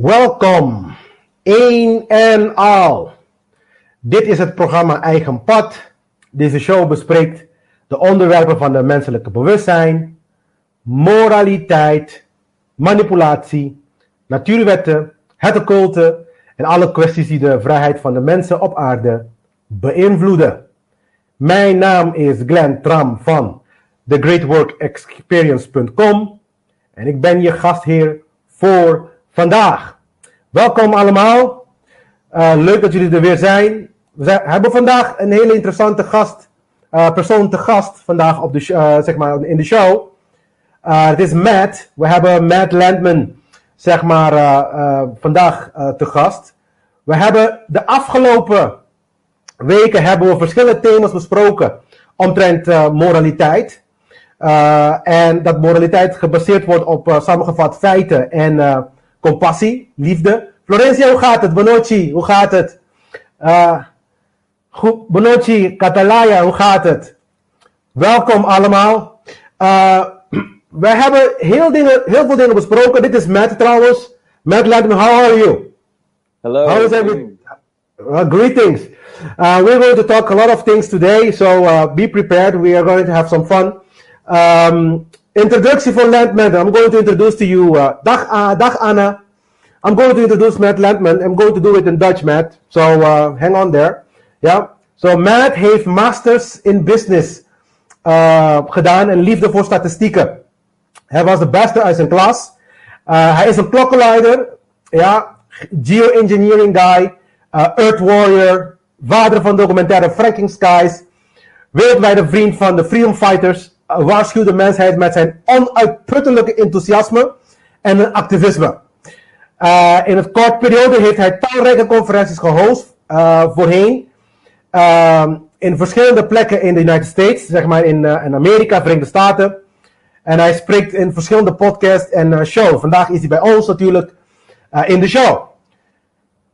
Welkom, één en al. Dit is het programma Eigen Pad. Deze show bespreekt de onderwerpen van de menselijke bewustzijn, moraliteit, manipulatie, natuurwetten, het occulte en alle kwesties die de vrijheid van de mensen op aarde beïnvloeden. Mijn naam is Glenn Tram van thegreatworkexperience.com en ik ben je gastheer voor vandaag. Welkom allemaal. Leuk dat jullie er weer zijn. We hebben vandaag een hele interessante persoon te gast vandaag op de, zeg maar in de show. Het is Matt. We hebben Matt Landman zeg maar vandaag te gast. We hebben de afgelopen weken hebben we verschillende thema's besproken omtrent moraliteit. En dat moraliteit gebaseerd wordt op samengevat feiten en compassie, liefde. Florencia, hoe gaat het? Bonoci, hoe gaat het? Bonoci, Catalaya, hoe gaat het? Welkom allemaal. We hebben heel veel dingen besproken. Dit is Matt trouwens. Matt Landman, how are you? Hello. How is everything? Greetings. We're going to talk a lot of things today, so be prepared. We are going to have some fun. Introductie voor Landman. I'm going to introduce to you. Dag Anna. I'm going to introduce Matt Landman. I'm going to do it in Dutch, Matt. So hang on there. Yeah. So Matt heeft masters in business gedaan en liefde voor statistieken. Hij was de beste uit zijn klas. Hij is een klokkenluider. Ja. Geoengineering guy. Earth warrior. Vader van documentaire Franking Skies. Wereldwijde vriend van de Freedom Fighters. Waarschuwt de mensheid met zijn onuitputtelijke enthousiasme en activisme. In een korte periode heeft hij talrijke conferenties gehost voorheen. In verschillende plekken in de United States, zeg maar in Amerika, Verenigde Staten. En hij spreekt in verschillende podcasts en shows. Vandaag is hij bij ons natuurlijk in de show.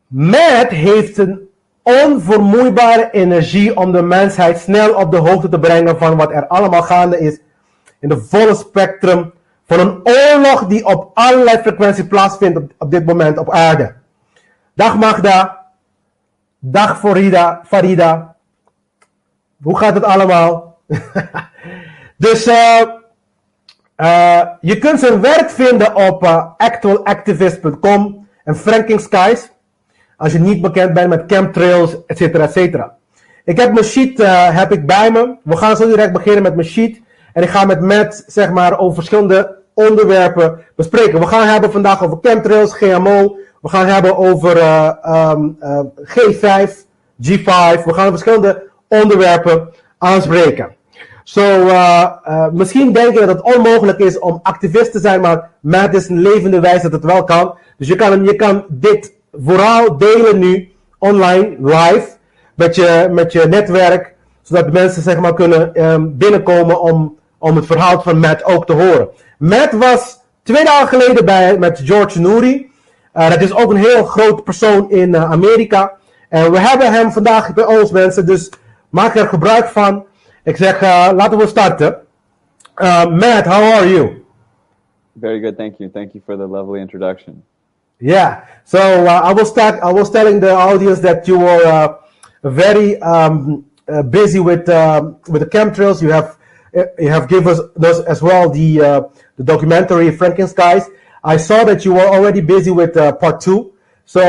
Matt heeft een onvermoeibare energie om de mensheid snel op de hoogte te brengen van wat er allemaal gaande is in de volle spectrum van een oorlog die op allerlei frequenties plaatsvindt op dit moment op aarde. Dag Magda. Dag Farida. Hoe gaat het allemaal? Dus je kunt zijn werk vinden op actualactivist.com en Franking Skies. Als je niet bekend bent met chemtrails, etcetera, etcetera. Ik heb mijn sheet heb ik bij me. We gaan zo direct beginnen met mijn sheet. En ik ga met Matt, zeg maar, over verschillende onderwerpen bespreken. We gaan hebben vandaag over chemtrails, GMO. We gaan hebben over G5, G5. We gaan verschillende onderwerpen aanspreken. Misschien denk je dat het onmogelijk is om activist te zijn, maar Matt is een levende wijs dat het wel kan. Dus je kan dit vooral delen nu, online, live, met je netwerk, zodat mensen zeg maar kunnen binnenkomen om het verhaal van Matt ook te horen. Matt was 2 dagen geleden met George Noory. Dat is ook een heel groot persoon in Amerika. En we hebben hem vandaag bij ons, mensen, dus maak er gebruik van. Ik zeg, laten we starten. Matt, how are you? Very good, thank you. Thank you for the lovely introduction. Yeah, so I was telling the audience that you were very busy with the chemtrails. You have given us as well the documentary Franking Skies. I saw that you were already busy with part 2. So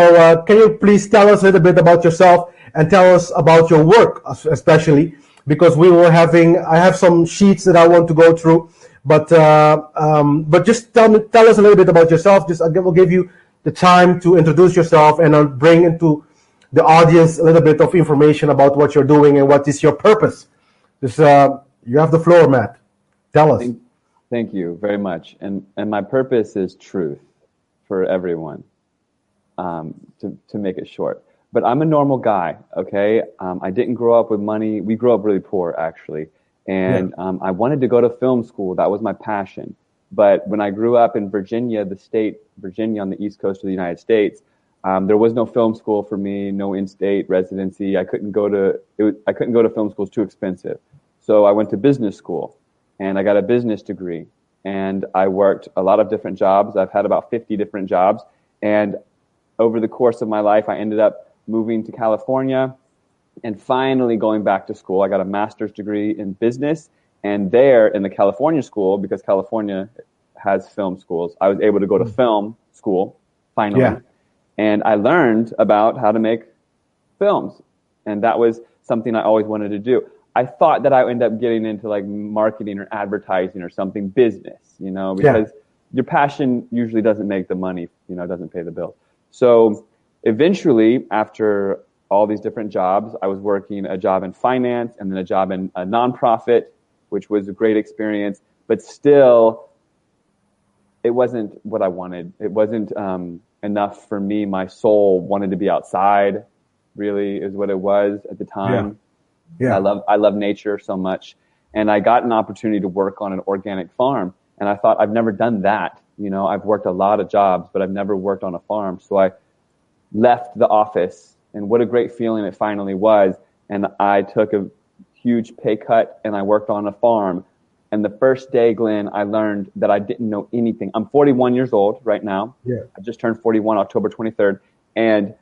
can you please tell us a little bit about yourself and tell us about your work, especially because I have some sheets that I want to go through, but just tell us a little bit about yourself. Just we'll give you the time to introduce yourself and I'll bring into the audience a little bit of information about what you're doing and what is your purpose. Just you have the floor, Matt. Tell us. Thank you very much. And my purpose is truth for everyone, to make it short. But I'm a normal guy, okay? I didn't grow up with money. We grew up really poor, actually. And I wanted to go to film school. That was my passion. But when I grew up in Virginia, the state, Virginia on the east coast of the United States, there was no film school for me, no in-state residency. I couldn't go to film school, it's too expensive. So I went to business school and I got a business degree and I worked a lot of different jobs. I've had about 50 different jobs and over the course of my life, I ended up moving to California and finally going back to school. I got a master's degree in business, and there in the California school, because California has film schools, I was able to go to film school finally. Yeah. And I learned about how to make films. And that was something I always wanted to do. I thought that I would end up getting into like marketing or advertising or something business, you know, because your passion usually doesn't make the money, you know, doesn't pay the bills. So eventually, after all these different jobs, I was working a job in finance and then a job in a nonprofit, which was a great experience, but still it wasn't what I wanted. It wasn't enough for me. My soul wanted to be outside, really, is what it was at the time. Yeah. I love nature so much. And I got an opportunity to work on an organic farm. And I thought, I've never done that. You know, I've worked a lot of jobs, but I've never worked on a farm. So I left the office, and what a great feeling it finally was. And I took a huge pay cut and I worked on a farm. And the first day, Glenn, I learned that I didn't know anything. I'm 41 years old right now. Yeah. I just turned 41 October 23rd. And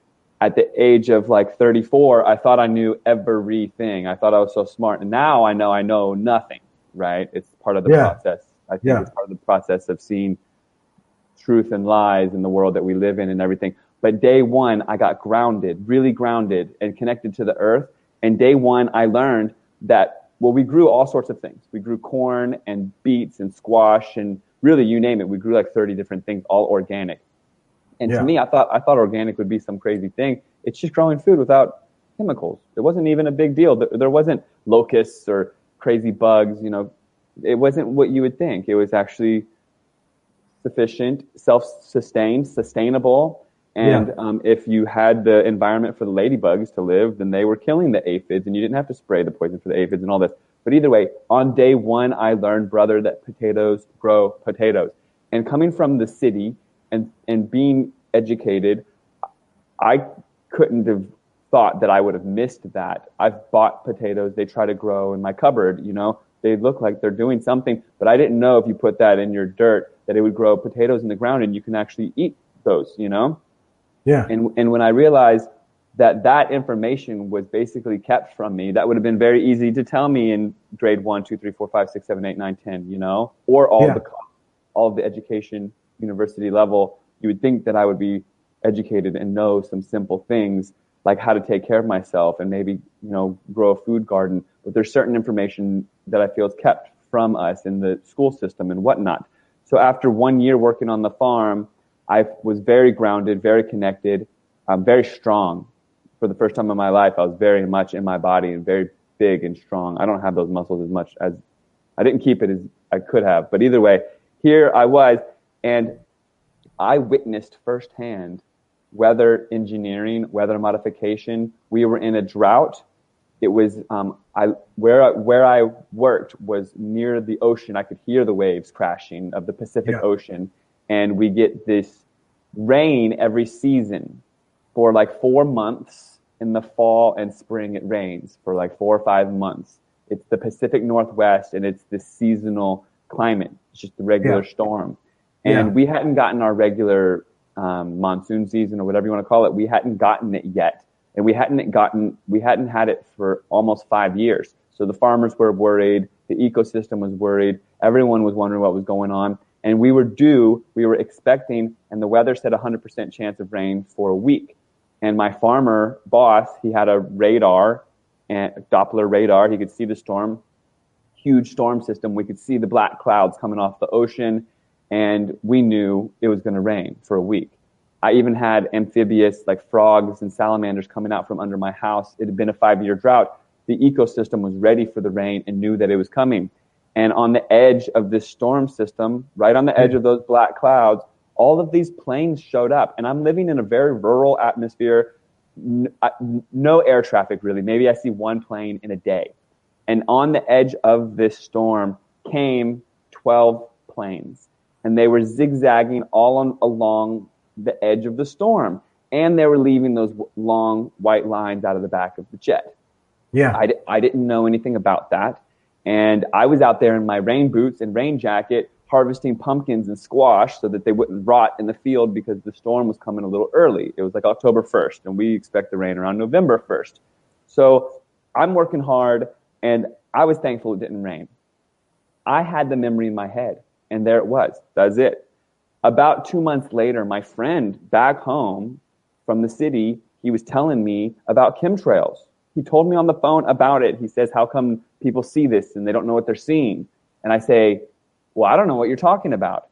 at the age of like 34, I thought I knew everything. I thought I was so smart. And now I know nothing, right? It's part of the process. I think it's part of the process of seeing truth and lies in the world that we live in and everything. But day one, I got grounded, really grounded and connected to the earth. And day one, I learned that, well, we grew all sorts of things. We grew corn and beets and squash and really, you name it. We grew like 30 different things, all organic. And to me, I thought organic would be some crazy thing. It's just growing food without chemicals. It wasn't even a big deal. There wasn't locusts or crazy bugs, you know. It wasn't what you would think. It was actually sufficient, self-sustained, sustainable. And if you had the environment for the ladybugs to live, then they were killing the aphids, and you didn't have to spray the poison for the aphids and all this. But either way, on day one, I learned, brother, that potatoes grow potatoes. And coming from the city and being educated, I couldn't have thought that I would have missed that. I've bought potatoes. They try to grow in my cupboard, you know. They look like they're doing something, but I didn't know if you put that in your dirt that it would grow potatoes in the ground and you can actually eat those, you know? Yeah. And when I realized that information was basically kept from me, that would have been very easy to tell me in grade 1, 2, 3, 4, 5, 6, 7, 8, 9, 10, you know, or all of the education, university level. You would think that I would be educated and know some simple things like how to take care of myself and maybe, you know, grow a food garden. But there's certain information that I feel is kept from us in the school system and whatnot. So after 1 year working on the farm, I was very grounded, very connected, very strong. For the first time in my life, I was very much in my body and very big and strong. I don't have those muscles as much as I didn't keep it as I could have. But either way, here I was, and I witnessed firsthand weather engineering, weather modification. We were in a drought. It was where I worked was near the ocean. I could hear the waves crashing of the Pacific Ocean, and we get this rain every season for like 4 months. In the fall and spring, it rains for like 4 or 5 months. It's the Pacific Northwest, and it's this seasonal climate. It's just a regular storm. And we hadn't gotten our regular monsoon season or whatever you want to call it. We hadn't gotten it yet. And we hadn't had it for almost 5 years. So the farmers were worried. The ecosystem was worried. Everyone was wondering what was going on. And we were expecting, and the weather said 100% chance of rain for a week. And my farmer boss, he had a radar, and a Doppler radar. He could see the storm, huge storm system. We could see the black clouds coming off the ocean, and we knew it was going to rain for a week. I even had amphibious, like frogs and salamanders, coming out from under my house. It had been a 5-year drought. The ecosystem was ready for the rain and knew that it was coming. And on the edge of this storm system, right on the edge of those black clouds, all of these planes showed up. And I'm living in a very rural atmosphere, no air traffic really. Maybe I see one plane in a day. And on the edge of this storm came 12 planes. And they were zigzagging all along the edge of the storm. And they were leaving those long white lines out of the back of the jet. Yeah. I didn't know anything about that. And I was out there in my rain boots and rain jacket harvesting pumpkins and squash so that they wouldn't rot in the field because the storm was coming a little early. It was like October 1st, and we expect the rain around November 1st. So I'm working hard, and I was thankful it didn't rain. I had the memory in my head, and there it was. That's it. About 2 months later, my friend back home from the city, he was telling me about chemtrails. He told me on the phone about it. He says, how come people see this and they don't know what they're seeing? And I say, well, I don't know what you're talking about.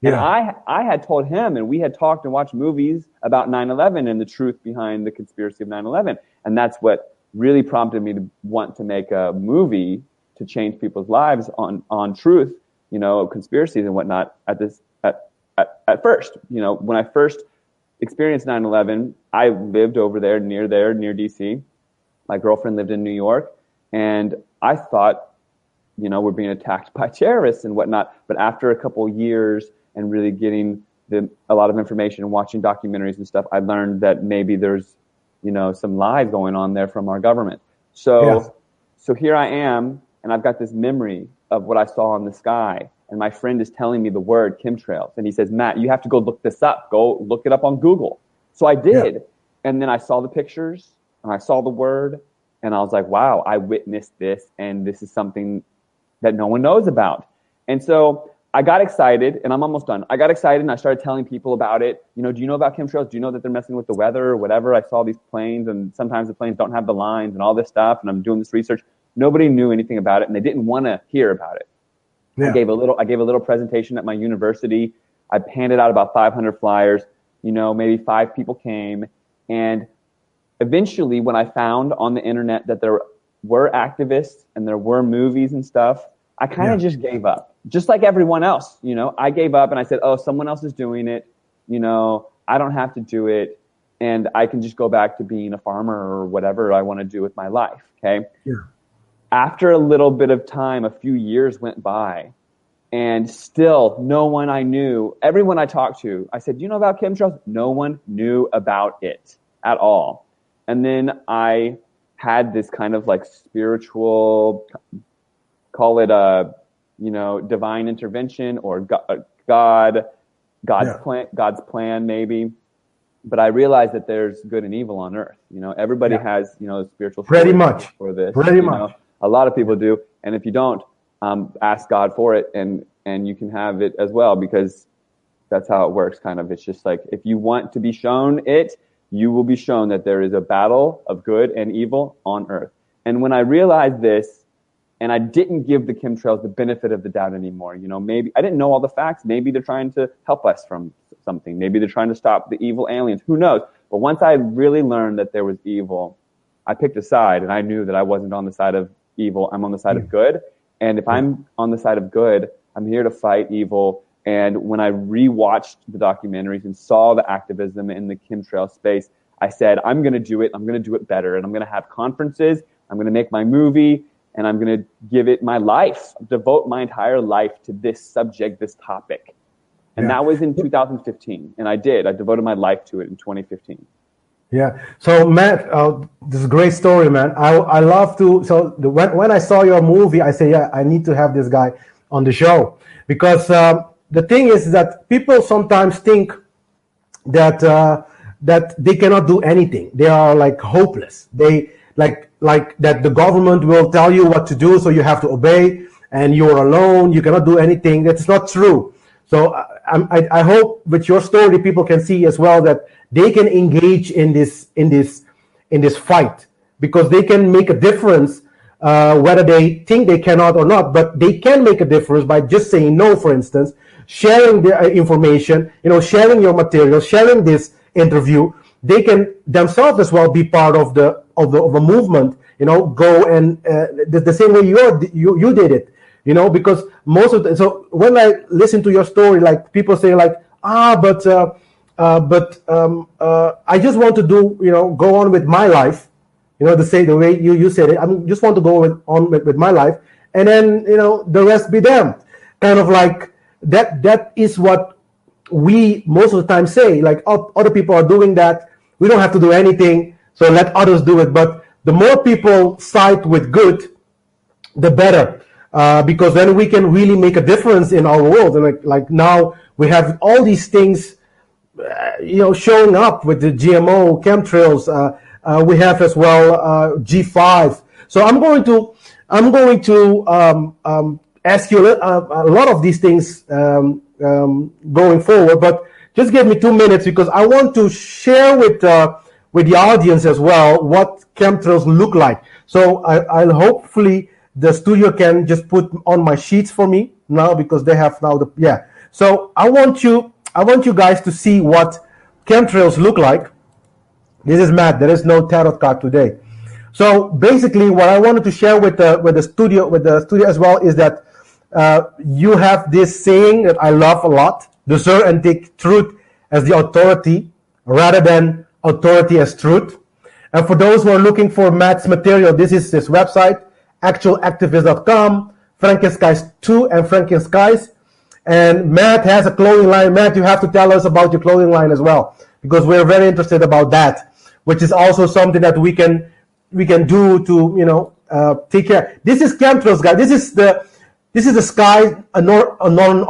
Yeah. And I had told him, and we had talked and watched movies about 9/11 and the truth behind the conspiracy of 9/11. And that's what really prompted me to want to make a movie to change people's lives on truth, conspiracies and whatnot at first. When I first experienced 9/11, I lived over there, near DC. My girlfriend lived in New York, and I thought, we're being attacked by terrorists and whatnot. But after a couple of years and really getting a lot of information and watching documentaries and stuff, I learned that maybe there's, some lies going on there from our government. So here I am, and I've got this memory of what I saw in the sky. And my friend is telling me the word chemtrails. And he says, Matt, you have to go look this up. Go look it up on Google. So I did. Yeah. And then I saw the pictures, and I saw the word, and I was like, wow, I witnessed this, and this is something that no one knows about. And so I got excited, and I'm almost done. I got excited, and I started telling people about it. Do you know about chemtrails? Do you know that they're messing with the weather or whatever? I saw these planes, and sometimes the planes don't have the lines and all this stuff, and I'm doing this research. Nobody knew anything about it, and they didn't want to hear about it. Yeah. I gave a little presentation at my university. I handed out about 500 flyers. Maybe 5 people came, and eventually, when I found on the internet that there were activists and there were movies and stuff, I kind of just gave up. Just like everyone else, I gave up and I said, oh, someone else is doing it. I don't have to do it. And I can just go back to being a farmer or whatever I want to do with my life. Okay. Yeah. After a little bit of time, a few years went by, and still no one I knew, everyone I talked to, I said, do you know about chemtrails? No one knew about it at all. And then I had this kind of like spiritual, call it a, divine intervention or God's plan maybe. But I realized that there's good and evil on earth. Everybody has, spiritual pretty much for this. Pretty much. A lot of people do. And if you don't, ask God for it, and you can have it as well, because that's how it works kind of. It's just like, if you want to be shown it, you will be shown that there is a battle of good and evil on earth. And when I realized this, and I didn't give the chemtrails the benefit of the doubt anymore, maybe I didn't know all the facts. Maybe they're trying to help us from something. Maybe they're trying to stop the evil aliens. Who knows? But once I really learned that there was evil, I picked a side, and I knew that I wasn't on the side of evil. I'm on the side of good. And if I'm on the side of good, I'm here to fight evil. And when I rewatched the documentaries and saw the activism in the chemtrail space, I said, I'm going to do it. I'm going to do it better. And I'm going to have conferences. I'm going to make my movie. And I'm going to give it my life, devote my entire life to this subject, this topic. And that was in 2015. And I did. I devoted my life to it in 2015. Yeah. So, Matt, this is a great story, man. I love to. So when I saw your movie, I say, I need to have this guy on the show, because the thing is that people sometimes think that that they cannot do anything. They are like hopeless. They like that the government will tell you what to do, so you have to obey, and you're alone. You cannot do anything. That's not true. So I hope with your story, people can see as well that they can engage in this fight, because they can make a difference, whether they think they cannot or not. But they can make a difference by just saying no, for instance, sharing the information, sharing your material, sharing this interview. They can themselves as well be part of a movement. Go and the same way you did it. Because so when I listen to your story, like people say like, but I just want to go on with my life, the way you said it. I just want to go on with my life, and then the rest be them. Kind of like that is what we most of the time say. Like, other people are doing that, we don't have to do anything, so let others do it. But the more people side with good, the better. because then we can really make a difference in our world. And like now we have all these things, showing up with the GMO, chemtrails. We have as well G5. So I'm going to ask you a lot of these things going forward. But just give me 2 minutes because I want to share with the audience as well what chemtrails look like. So I'll hopefully the studio can just put on my sheets for me now because they have now So I want you guys to see what chemtrails look like. This is Matt. There is no tarot card today. So basically, what I wanted to share with the studio as well is that you have this saying that I love a lot: discern and take truth as the authority rather than authority as truth. And for those who are looking for Matt's material, this is his website, actualactivist.com, Frankenskies 2 and Frankenskies. And Matt has a clothing line. Matt, you have to tell us about your clothing line as well, because we're very interested about that, which is also something that we can do to take care. This is chemtrails, guys. This is the sky on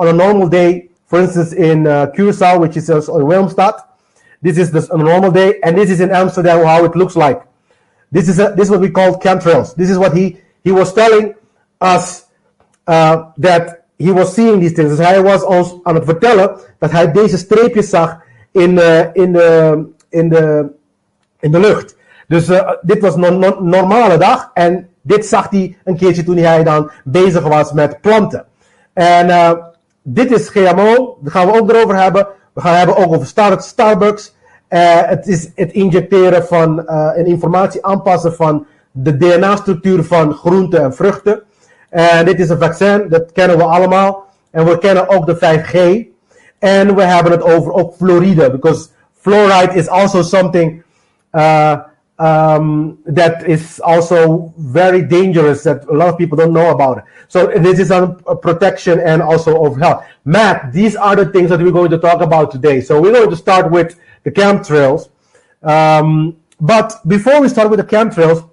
a normal day. For instance, in Curacao, which is in Willemstad. This is a normal day, and this is in Amsterdam how it looks like. This is what we call chemtrails. This is what he was telling us that he was seeing these things. Dus hij was ons aan het vertellen dat hij deze streepjes zag in de lucht. Dus dit was een normale dag en dit zag hij een keertje toen hij dan bezig was met planten. En dit is GMO, daar gaan we ook erover hebben. We gaan hebben ook over Starbucks. Het is het injecteren van en informatie aanpassen van de DNA-structuur van groenten en vruchten. En dit is een vaccin, dat kennen we allemaal. En we kennen ook de 5G. En we hebben het over ook fluoride, because fluoride is also something that is also very dangerous, that a lot of people don't know about it. So this is on protection and also of health. Matt, these are the things that we're going to talk about today. So we're going to start with the chemtrails. But before we start with the chemtrails,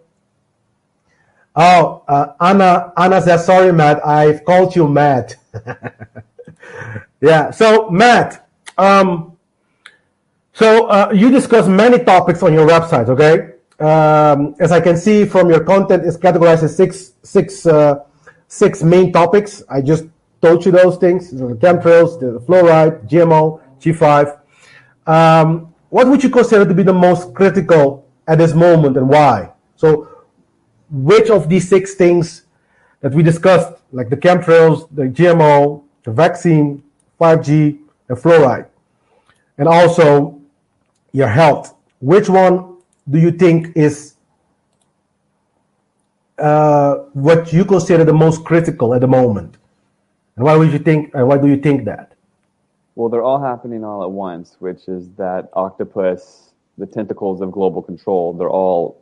Anna says, sorry, Matt, I've called you Matt. Yeah, so Matt, you discuss many topics on your website, okay? As I can see from your content, it's categorized as six main topics. I just told you those things: the chemtrails, the fluoride, GMO, G5. What would you consider to be the most critical at this moment, and why? So, which of these 6 things that we discussed, like the chemtrails, the GMO, the vaccine, 5G, and fluoride, and also your health, which one do you think is what you consider the most critical at the moment? And why do you think that? Well, they're all happening all at once, which is that octopus, the tentacles of global control, they're all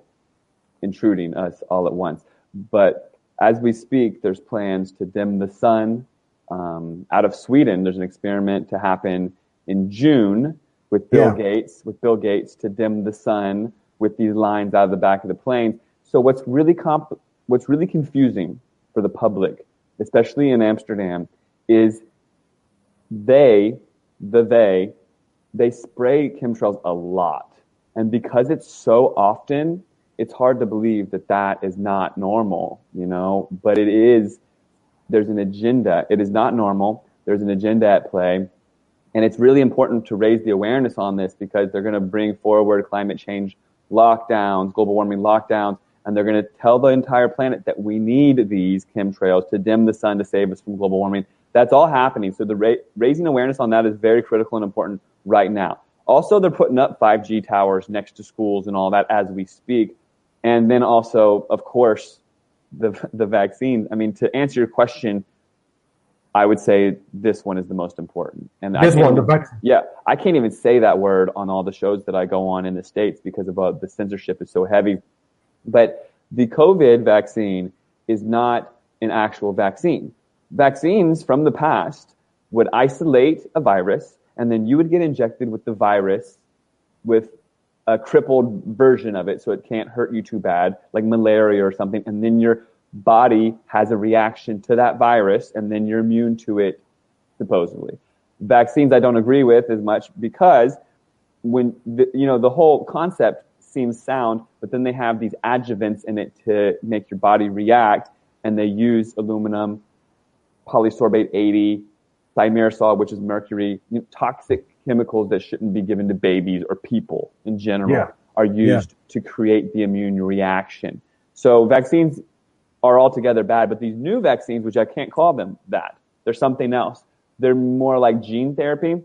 intruding us all at once. But as we speak, there's plans to dim the sun. Out of Sweden, there's an experiment to happen in June with Bill Gates to dim the sun with these lines out of the back of the plane. So what's really confusing for the public, especially in Amsterdam, is they spray chemtrails a lot. And because it's so often, it's hard to believe that is not normal, but it is. There's an agenda. It is not normal. There's an agenda at play. And it's really important to raise the awareness on this, because they're going to bring forward climate change lockdowns, global warming lockdowns, and they're going to tell the entire planet that we need these chemtrails to dim the sun to save us from global warming. That's all happening. So the raising awareness on that is very critical and important right now. Also, they're putting up 5G towers next to schools and all that as we speak. And then also, of course, the vaccines. I mean, to answer your question, I would say this one is the most important. And the vaccine. Yeah, I can't even say that word on all the shows that I go on in the States because of the censorship is so heavy. But the COVID vaccine is not an actual vaccine. Vaccines from the past would isolate a virus, and then you would get injected with the virus with a crippled version of it so it can't hurt you too bad, like malaria or something, and then your body has a reaction to that virus, and then you're immune to it, supposedly. Vaccines I don't agree with as much, because when the whole concept seems sound, but then they have these adjuvants in it to make your body react, and they use aluminum, polysorbate 80, thimerosal, which is mercury, toxic chemicals that shouldn't be given to babies or people in general are used to create the immune reaction. So vaccines are altogether bad, but these new vaccines, which I can't call them that, they're something else. They're more like gene therapy.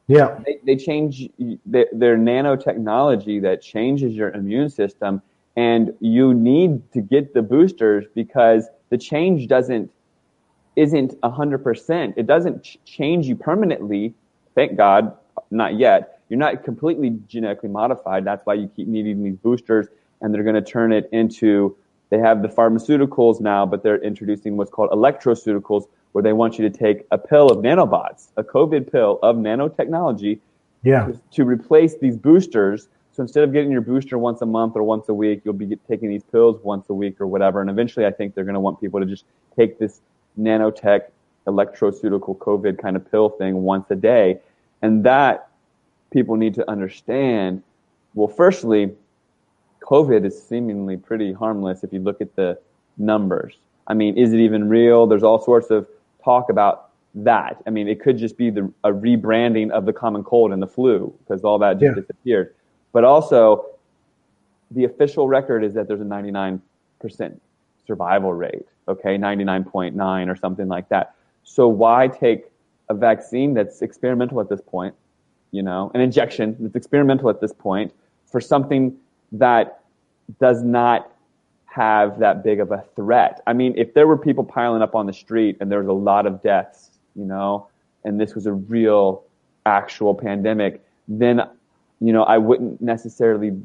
Yeah. They change their nanotechnology that changes your immune system, and you need to get the boosters because the change isn't 100%. It doesn't change you permanently. Thank God, not yet. You're not completely genetically modified. That's why you keep needing these boosters, and they're going to turn it into, they have the pharmaceuticals now, but they're introducing what's called electroceuticals, where they want you to take a pill of nanobots, a COVID pill of nanotechnology, to replace these boosters. So instead of getting your booster once a month or once a week, you'll be taking these pills once a week or whatever. And eventually I think they're going to want people to just take this nanotech electroceutical COVID kind of pill thing once a day. And that people need to understand. Well, firstly, COVID is seemingly pretty harmless if you look at the numbers. I mean, is it even real? There's all sorts of talk about that. I mean, it could just be a rebranding of the common cold and the flu, because all that just disappeared. But also, the official record is that there's a 99% survival rate, okay, 99.9 or something like that. So why take a vaccine that's experimental at this point, an injection that's experimental at this point, for something that does not have that big of a threat? I mean, if there were people piling up on the street and there was a lot of deaths, and this was a real, actual pandemic, then, I wouldn't necessarily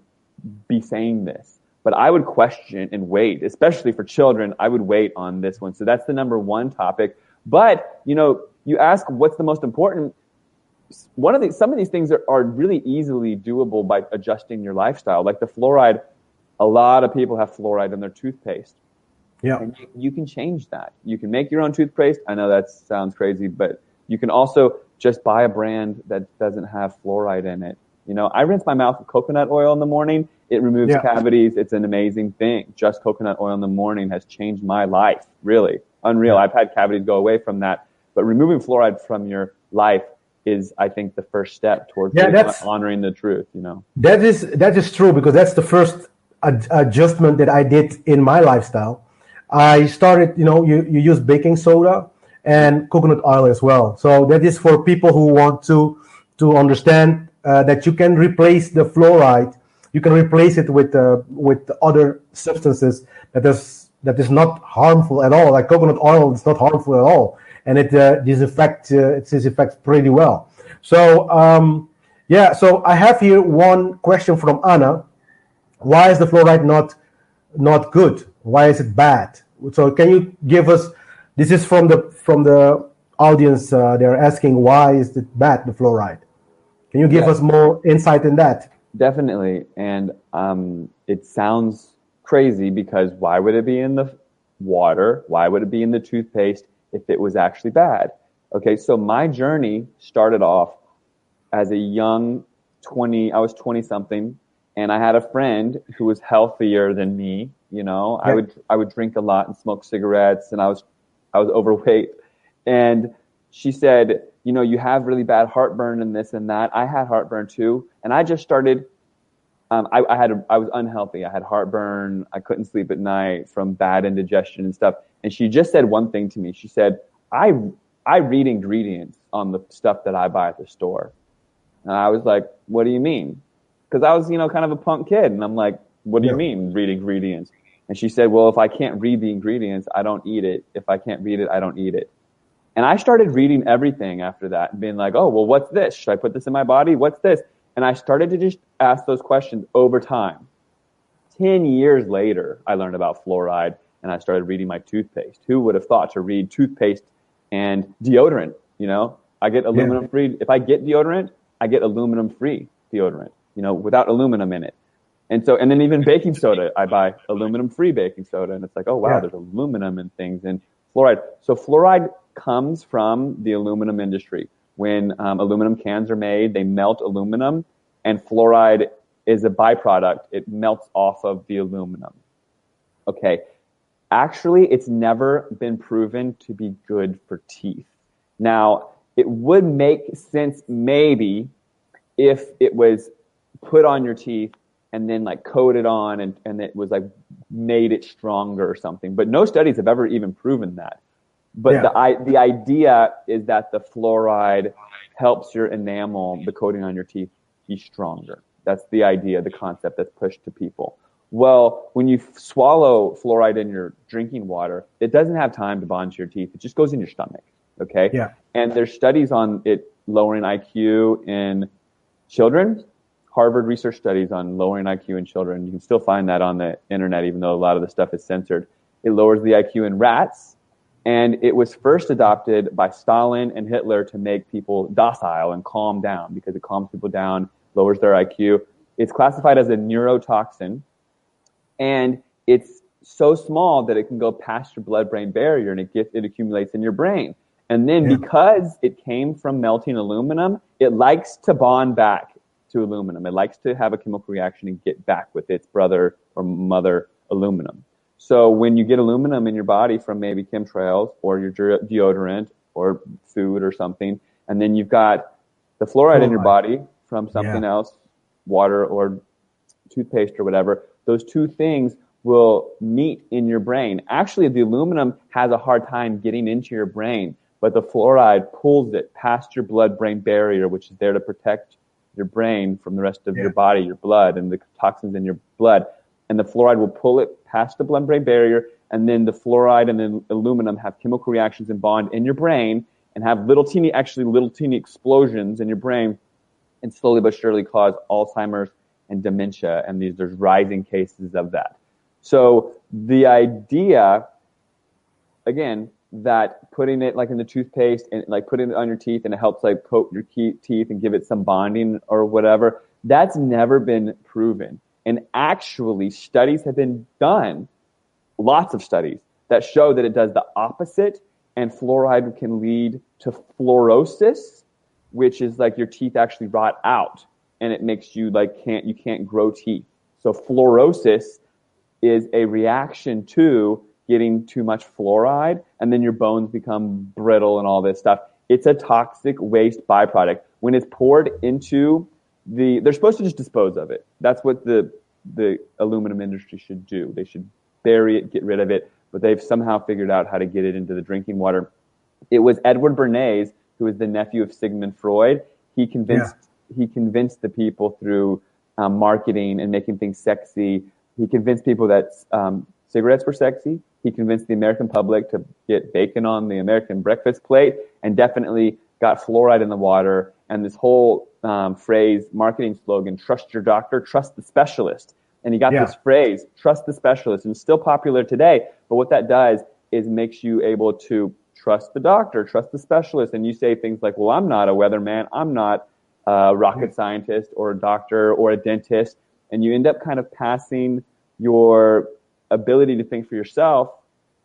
be saying this. But I would question and wait, especially for children. I would wait on this one. So that's the number one topic. But, you ask what's the most important. Some of these things are really easily doable by adjusting your lifestyle. Like the fluoride, a lot of people have fluoride in their toothpaste. Yeah. And you can change that. You can make your own toothpaste. I know that sounds crazy, but you can also just buy a brand that doesn't have fluoride in it. I rinse my mouth with coconut oil in the morning. It removes cavities. It's an amazing thing. Just coconut oil in the morning has changed my life. Really. Unreal. I've had cavities go away from that. But removing fluoride from your life is, I think, the first step towards honoring the truth, That is true, because that's the first adjustment that I did in my lifestyle. I started, you use baking soda and coconut oil as well. So that is for people who want to understand that you can replace the fluoride. You can replace it with other substances that is not harmful at all. Like coconut oil is not harmful at all, and it disinfects pretty well. So so I have here one question from Anna. Why is the fluoride not good? Why is it bad? So can you give us? This is from the audience. They're asking, why is it bad, the fluoride? Can you give us more insight in that? Definitely. And it sounds crazy, because why would it be in the water? Why would it be in the toothpaste if it was actually bad? Okay, so my journey started off as a young I was 20 something, and I had a friend who was healthier than me. I would drink a lot and smoke cigarettes, and I was overweight. And she said, you have really bad heartburn and this and that. I had heartburn too. And I just started, I was unhealthy. I had heartburn. I couldn't sleep at night from bad indigestion and stuff. And she just said one thing to me. She said, I read ingredients on the stuff that I buy at the store. And I was like, what do you mean? Because I was, kind of a punk kid. And I'm like, what do you mean, read ingredients? And she said, well, if I can't read the ingredients, I don't eat it. If I can't read it, I don't eat it. And I started reading everything after that and being like, oh, well, what's this? Should I put this in my body? What's this? And I started to just ask those questions over time. 10 years later, I learned about fluoride, and I started reading my toothpaste. Who would have thought to read toothpaste and deodorant? I get aluminum free. If I get deodorant, I get aluminum free deodorant, without aluminum in it. And then even baking soda, I buy aluminum-free baking soda, and it's like, oh wow, Yeah. there's aluminum in things, and fluoride. So fluoride comes from the aluminum industry. When aluminum cans are made, they melt aluminum, and fluoride is a byproduct. It melts off of the aluminum. Okay. Actually, it's never been proven to be good for teeth. Now, it would make sense maybe if it was put on your teeth and then like coated on and it was like made it stronger or something. But no studies have ever even proven that. But the idea is that the fluoride helps your enamel, the coating on your teeth, be stronger. That's the idea, the concept that's pushed to people. Well, when you swallow fluoride in your drinking water, it doesn't have time to bond to your teeth. It just goes in your stomach, okay? Yeah. And there's studies on it lowering IQ in children, Harvard research studies on lowering IQ in children. You can still find that on the internet, even though a lot of the stuff is censored. It lowers the IQ in rats, and it was first adopted by Stalin and Hitler to make people docile and calm down because it calms people down, lowers their IQ. It's classified as a neurotoxin, and it's so small that it can go past your blood-brain barrier, and it accumulates in your brain. And then because it came from melting aluminum, it likes to bond back to aluminum. It likes to have a chemical reaction and get back with its brother or mother aluminum. So when you get aluminum in your body from maybe chemtrails or your deodorant or food or something, and then you've got the fluoride in your body from something else, water or toothpaste or whatever, those two things will meet in your brain. Actually, the aluminum has a hard time getting into your brain, but the fluoride pulls it past your blood-brain barrier, which is there to protect your brain from the rest of your body, your blood, and the toxins in your blood. And the fluoride will pull it past the blood-brain barrier, and then the fluoride and the aluminum have chemical reactions and bond in your brain and have little teeny explosions in your brain and slowly but surely cause Alzheimer's and dementia, and there's rising cases of that. So the idea, again, that putting it like in the toothpaste and like putting it on your teeth and it helps like coat your teeth and give it some bonding or whatever, that's never been proven. And actually, studies have been done, lots of studies, that show that it does the opposite, and fluoride can lead to fluorosis, which is like your teeth actually rot out, and it makes you like you can't grow teeth. So fluorosis is a reaction to getting too much fluoride, and then your bones become brittle and all this stuff. It's a toxic waste byproduct. When it's poured into they're supposed to just dispose of it. That's what the aluminum industry should do. They should bury it, get rid of it, but they've somehow figured out how to get it into the drinking water. It was Edward Bernays, who was the nephew of Sigmund Freud. He convinced the people through marketing and making things sexy. He convinced people that cigarettes were sexy. He convinced the American public to get bacon on the American breakfast plate, and definitely got fluoride in the water. And this whole phrase, marketing slogan, trust your doctor, trust the specialist. And he got this phrase, trust the specialist, and it's still popular today. But what that does is makes you able to trust the doctor, trust the specialist. And you say things like, well, I'm not a weatherman, I'm not a rocket scientist or a doctor or a dentist. And you end up kind of passing your ability to think for yourself,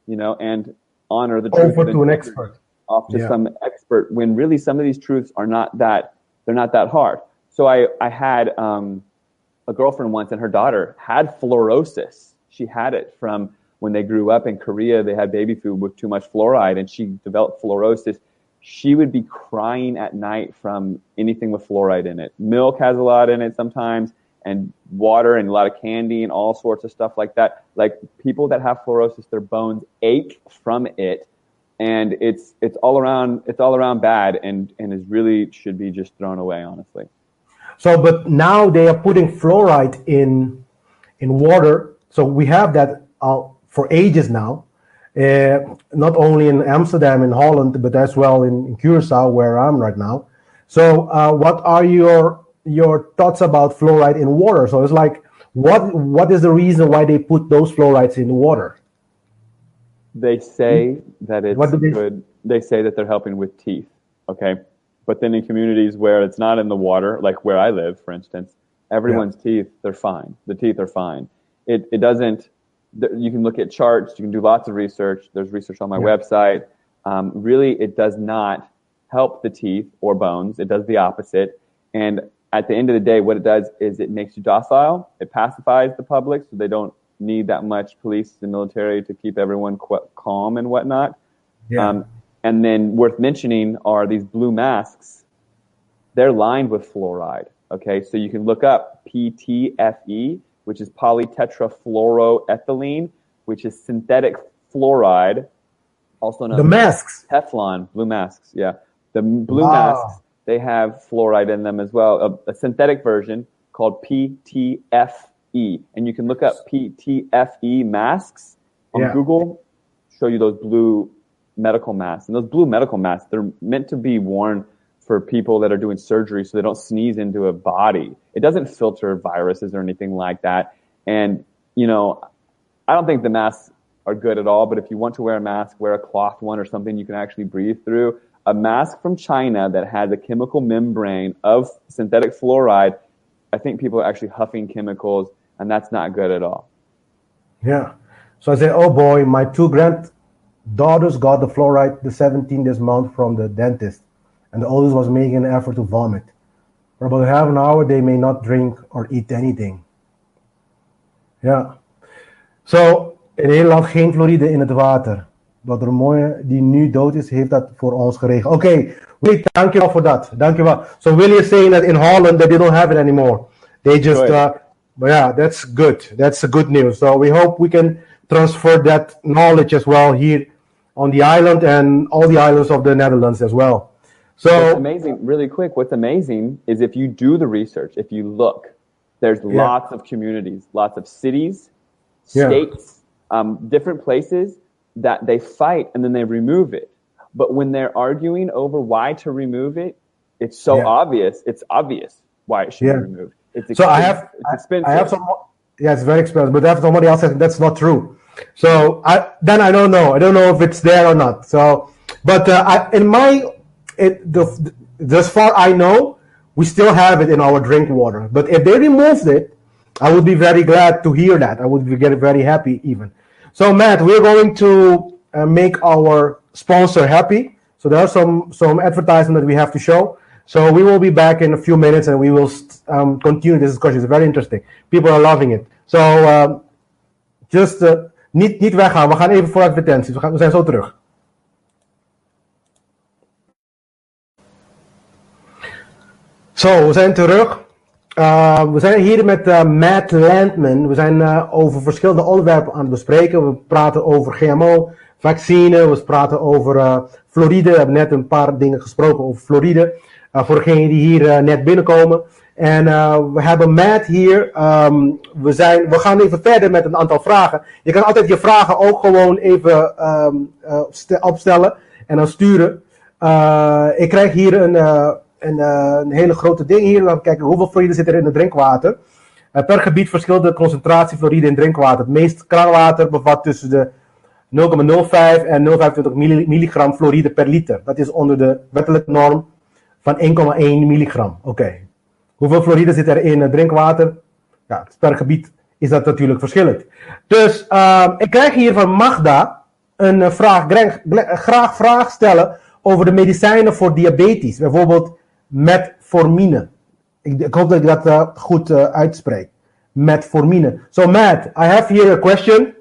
and honor the truth. Over to an expert. Off to some expert, when really some of these truths are they're not that hard. So I had a girlfriend once, and her daughter had fluorosis. She had it from when they grew up in Korea. They had baby food with too much fluoride, and she developed fluorosis. She would be crying at night from anything with fluoride in it. Milk has a lot in it sometimes, and water and a lot of candy and all sorts of stuff like that. Like people that have fluorosis, their bones ache from it. And it's all around bad, and is really should be just thrown away, honestly. So, but now they are putting fluoride in water. So we have that for ages now, not only in Amsterdam and Holland, but as well in Curacao, where I'm right now. So, what are your thoughts about fluoride in water? So it's like, what is the reason why they put those fluorides in water? They say that it's good. They say that they're helping with teeth, okay? But then in communities where it's not in the water, like where I live, for instance, Everyone's teeth, they're fine. The teeth are fine. It doesn't, you can look at charts, you can do lots of research. There's research on my website. Really, it does not help the teeth or bones. It does the opposite. And at the end of the day, what it does is it makes you docile. It pacifies the public so they don't need that much police and military to keep everyone calm and whatnot. Yeah. And then worth mentioning are these blue masks. They're lined with fluoride. Okay, so you can look up PTFE, which is polytetrafluoroethylene, which is synthetic fluoride, also known as Teflon, blue masks. Yeah, the blue masks, they have fluoride in them as well, a synthetic version called PTFE. And you can look up PTFE masks on Google, show you those blue medical masks. And those blue medical masks, they're meant to be worn for people that are doing surgery so they don't sneeze into a body. It doesn't filter viruses or anything like that. And, you know, I don't think the masks are good at all, but if you want to wear a mask, wear a cloth one or something you can actually breathe through. A mask from China that has a chemical membrane of synthetic fluoride, I think people are actually huffing chemicals, and that's not good at all. Yeah. So I said, oh boy, my 2 granddaughters got the fluoride the 17th this month from the dentist. And the oldest was making an effort to vomit. For about half an hour, they may not drink or eat anything. Ja. Zo, in Nederland geen fluoride in het water. Dr. Mooie, die nu dood is, heeft dat voor ons geregeld. Oké, Willie, dankjewel voor dat. Dankjewel. So Willie is saying that in Holland that they don't have it anymore. They just, but yeah, that's good. That's a good news. So we hope we can transfer that knowledge as well here on the island and all the islands of the Netherlands as well. So what's amazing, really quick, what's amazing is if you do the research, if you look, there's lots of communities, lots of cities, states, different places that they fight and then they remove it. But when they're arguing over why to remove it, it's so obvious. It's obvious why it should be removed. It's expensive. I have some, it's very expensive, but if somebody else says that's not true. So I don't know. I don't know if it's there or not. So, but as far I know, we still have it in our drink water. But if they removed it, I would be very glad to hear that. I would be very happy even. So Matt, we're going to make our sponsor happy. So there are some advertisement that we have to show. So we will be back in a few minutes and we will continue this discussion. It's very interesting. People are loving it. So niet weggaan. We gaan even voor advertenties. We zijn zo terug. Zo, we zijn terug. We zijn hier met Matt Landman. We zijn over verschillende onderwerpen aan het bespreken. We praten over GMO, vaccine. We praten over fluoride. We hebben net een paar dingen gesproken over fluoride. Voor degenen die hier net binnenkomen. En we hebben Matt hier. We gaan even verder met een aantal vragen. Je kan altijd je vragen ook gewoon even opstellen en dan sturen. Ik krijg hier een hele grote ding hier. Laten we kijken hoeveel fluoride zit er in het drinkwater. Per gebied verschilt de concentratie fluoride in drinkwater. Het meeste kraanwater bevat tussen de 0,05 en 0,25 milligram fluoride per liter. Dat is onder de wettelijke norm van 1,1 milligram. Oké. Hoeveel fluoride zit er in het drinkwater? Ja, per gebied is dat natuurlijk verschillend. Dus ik krijg hier van Magda een vraag. Graag vraag stellen over de medicijnen voor diabetes. Bijvoorbeeld metformine. Ik hoop dat ik dat goed uitspreek. Metformine. So Matt, I have here a question.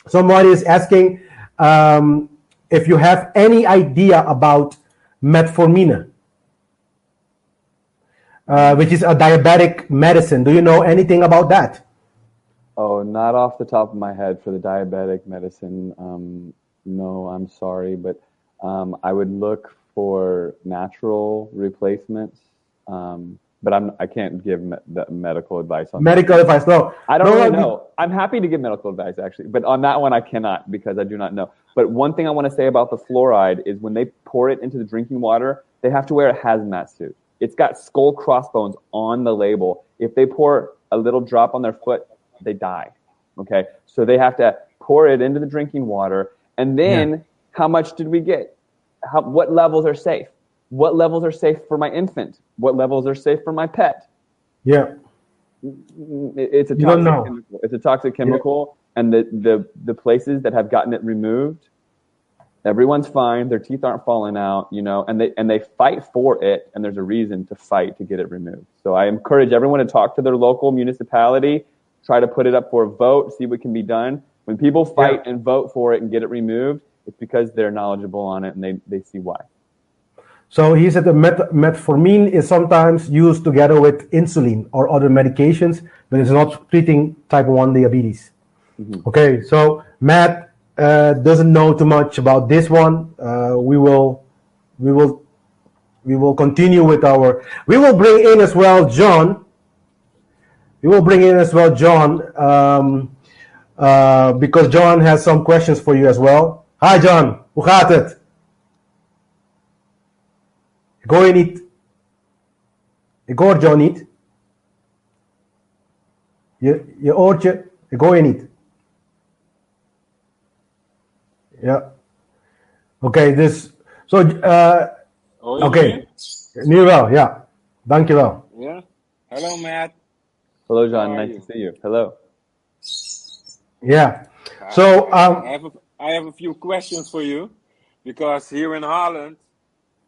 Somebody is asking if you have any idea about metformine. Which is a diabetic medicine. Do you know anything about that? Oh, not off the top of my head for the diabetic medicine. No, I'm sorry, but I would look for natural replacements. But I can't give medical advice on medical that. Advice. No, I don't really know. I'm happy to give medical advice actually, but on that one I cannot because I do not know. But one thing I want to say about the fluoride is when they pour it into the drinking water, they have to wear a hazmat suit. It's got skull crossbones on the label. If they pour a little drop on their foot, they die. Okay, so they have to pour it into the drinking water, and then how much did we get? What levels are safe? What levels are safe for my infant? What levels are safe for my pet? Yeah. It's a You don't toxic know. chemical. It's a toxic chemical, and the places that have gotten it removed, everyone's fine. Their teeth aren't falling out, and they fight for it, and there's a reason to fight to get it removed. So I encourage everyone to talk to their local municipality, try to put it up for a vote, see what can be done. When people fight and vote for it and get it removed, it's because they're knowledgeable on it and they see why. So he said the metformin is sometimes used together with insulin or other medications, but it's not treating type 1 diabetes. Mm-hmm. Okay, so Matt doesn't know too much about this one. We will continue with we will bring in as well John. Because John has some questions for you as well. Hi John, hoe gaat het? Ik hoor je niet. Ik hoor John niet. Je oortje, ik hoor je niet. Ja. Oké, dus... Oké, nu wel, ja. Dankjewel. Yeah. Hello, Matt. Hello, John. Nice to see you. Hello. Yeah. So I have a few questions for you, because here in Holland,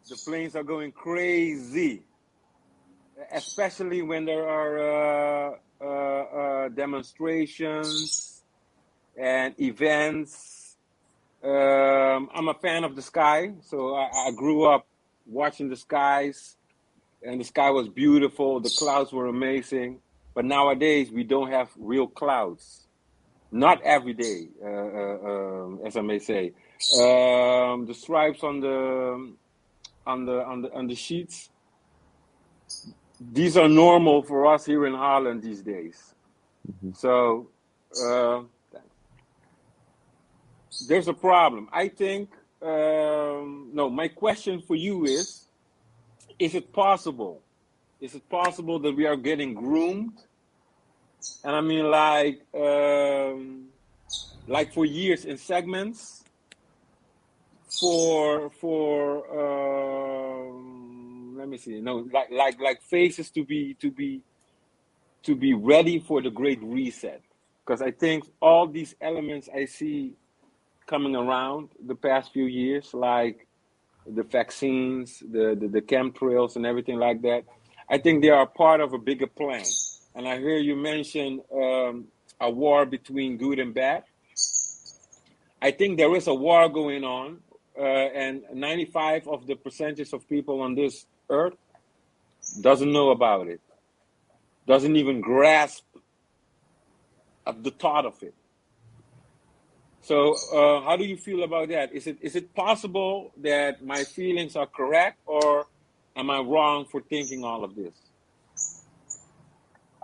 the planes are going crazy, especially when there are demonstrations and events. I'm a fan of the sky, so I grew up watching the skies, and the sky was beautiful. The clouds were amazing, but nowadays we don't have real clouds. Not every day, as I may say. The stripes on the sheets, these are normal for us here in Holland these days. Mm-hmm. So there's a problem. I think, my question for you is it possible? Is it possible that we are getting groomed? And I mean, like for years in segments, for let me see, like phases to be ready for the Great Reset. Because I think all these elements I see coming around the past few years, like the vaccines, the chemtrails and everything like that, I think they are part of a bigger plan. And I hear you mention a war between good and bad. I think there is a war going on, and 95% of the percentage of people on this earth doesn't know about it, doesn't even grasp the thought of it. So how do you feel about that? Is it possible that my feelings are correct, or am I wrong for thinking all of this?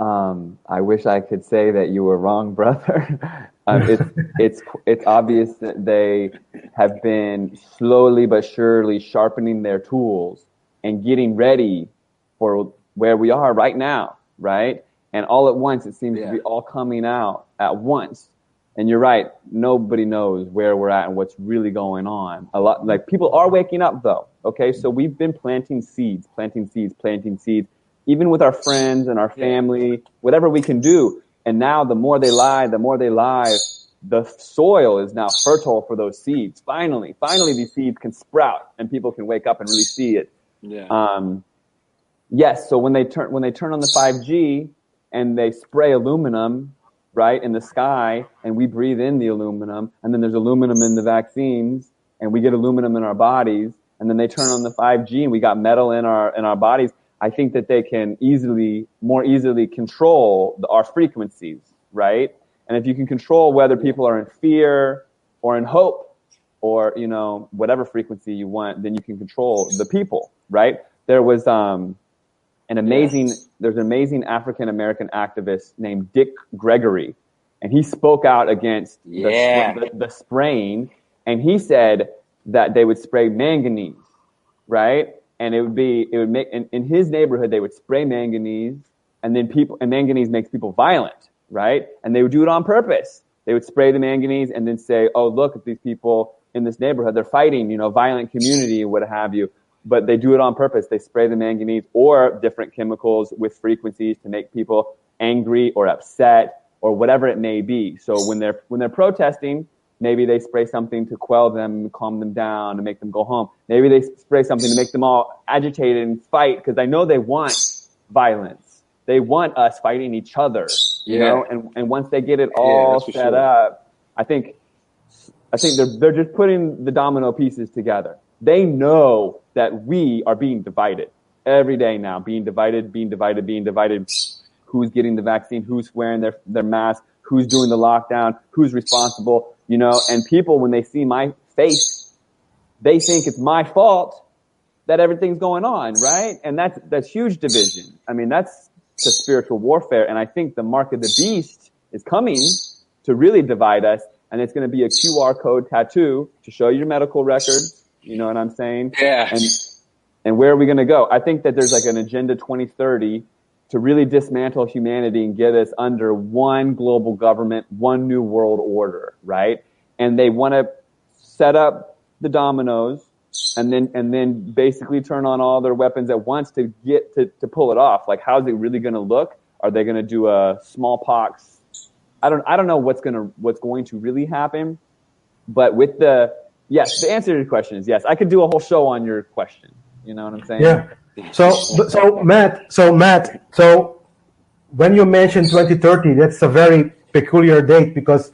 I wish I could say that you were wrong, brother. It's obvious that they have been slowly but surely sharpening their tools and getting ready for where we are right now, right? And all at once, it seems to be all coming out at once. And you're right, nobody knows where we're at and what's really going on. A lot, like, people are waking up though, okay? So we've been planting seeds, even with our friends and our family, whatever we can do. And now the more they lie, the soil is now fertile for those seeds. Finally these seeds can sprout and people can wake up and really see it. Yeah. Yes, so when they turn on the 5G and they spray aluminum, right, in the sky, and we breathe in the aluminum, and then there's aluminum in the vaccines, and we get aluminum in our bodies, and then they turn on the 5G and we got metal in our bodies. I think that they can more easily control our frequencies, right? And if you can control whether people are in fear or in hope or, whatever frequency you want, then you can control the people, right? There was there's an amazing African-American activist named Dick Gregory, and he spoke out against the spraying, and he said that they would spray manganese, right? And it would make, in his neighborhood, they would spray manganese, and manganese makes people violent, right? And they would do it on purpose. They would spray the manganese and then say, oh, look at these people in this neighborhood. They're fighting, violent community, what have you. But they do it on purpose. They spray the manganese or different chemicals with frequencies to make people angry or upset or whatever it may be. So when they're protesting, maybe they spray something to quell them, calm them down, and make them go home. Maybe they spray something to make them all agitated and fight, because I know they want violence. They want us fighting each other, you know. And once they get it all set up, I think they're just putting the domino pieces together. They know that we are being divided every day now, being divided. Who's getting the vaccine? Who's wearing their mask? Who's doing the lockdown? Who's responsible? You know, and people, when they see my face, they think it's my fault that everything's going on, right? And that's huge division. I mean, that's the spiritual warfare. And I think the mark of the beast is coming to really divide us. And it's going to be a QR code tattoo to show your medical records. You know what I'm saying? Yeah. And where are we going to go? I think that there's like an Agenda 2030 to really dismantle humanity and get us under one global government, one new world order, right? And they want to set up the dominoes and then basically turn on all their weapons at once to get to pull it off. Like, how's it really going to look? Are they going to do a smallpox? I don't know what's going to really happen. But with the answer to your question is yes. I could do a whole show on your question. You know what I'm saying? Yeah. So Matt, when you mentioned 2030, that's a very peculiar date, because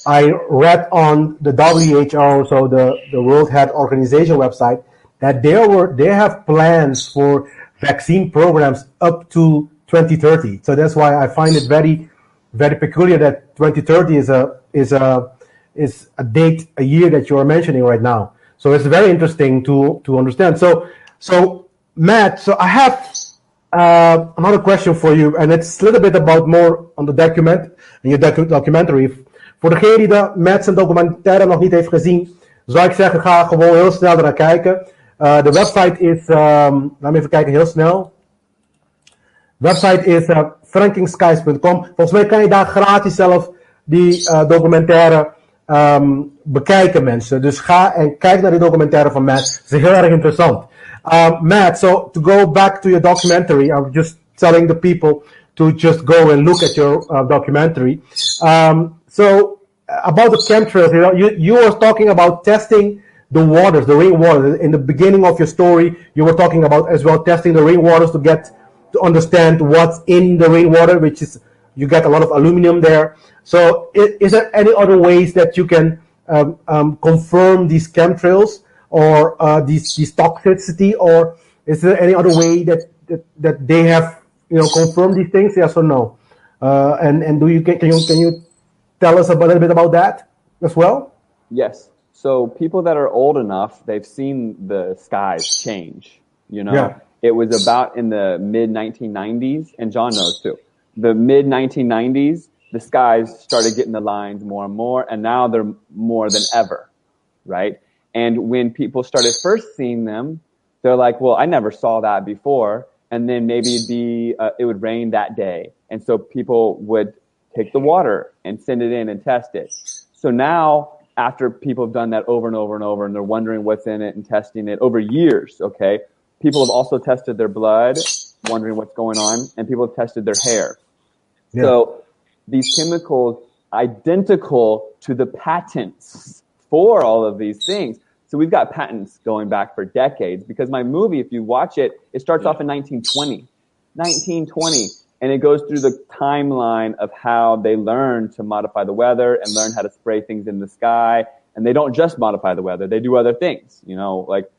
I read on the WHO, so the World Health Organization website, that they have plans for vaccine programs up to 2030. So that's why I find it very, very peculiar that 2030 is a date, a year that you are mentioning right now. So it's very interesting to understand. So Matt, so I have another question for you, and it's a little bit about more on the documentary. Voor degene die Matt zijn documentaire nog niet heeft gezien, zou ik zeggen, ga gewoon heel snel ernaar kijken. De website is, laat me even kijken, heel snel. De website is frankingskies.com. Volgens mij kan je daar gratis zelf die documentaire bekijken, mensen. Dus ga en kijk naar die documentaire van Matt. Het is heel erg interessant. Matt, so to go back to your documentary, I'm just telling the people to just go and look at your documentary. So about the chemtrails, you were talking about testing the waters, the rainwater. In the beginning of your story, you were talking about as well testing the rainwaters to understand what's in the rainwater, which is, you get a lot of aluminum there. So is there any other ways that you can confirm these chemtrails or these toxicity, or is there any other way that they have confirmed these things? Yes or no? And can you tell us a little bit about that as well? Yes. So people that are old enough, they've seen the skies change. It was about in the mid 1990s, and John knows too. The mid 1990s, the skies started getting the lines more and more, and now they're more than ever, right? And when people started first seeing them, they're like, well, I never saw that before. And then maybe it would rain that day. And so people would take the water and send it in and test it. So now, after people have done that over and over and over, and they're wondering what's in it and testing it over years, okay, people have also tested their blood, wondering what's going on, and people have tested their hair. Yeah. So these chemicals, identical to the patents for all of these things. So we've got patents going back for decades, because my movie, if you watch it, it starts off in 1920, and it goes through the timeline of how they learn to modify the weather and learn how to spray things in the sky. And they don't just modify the weather, they do other things, like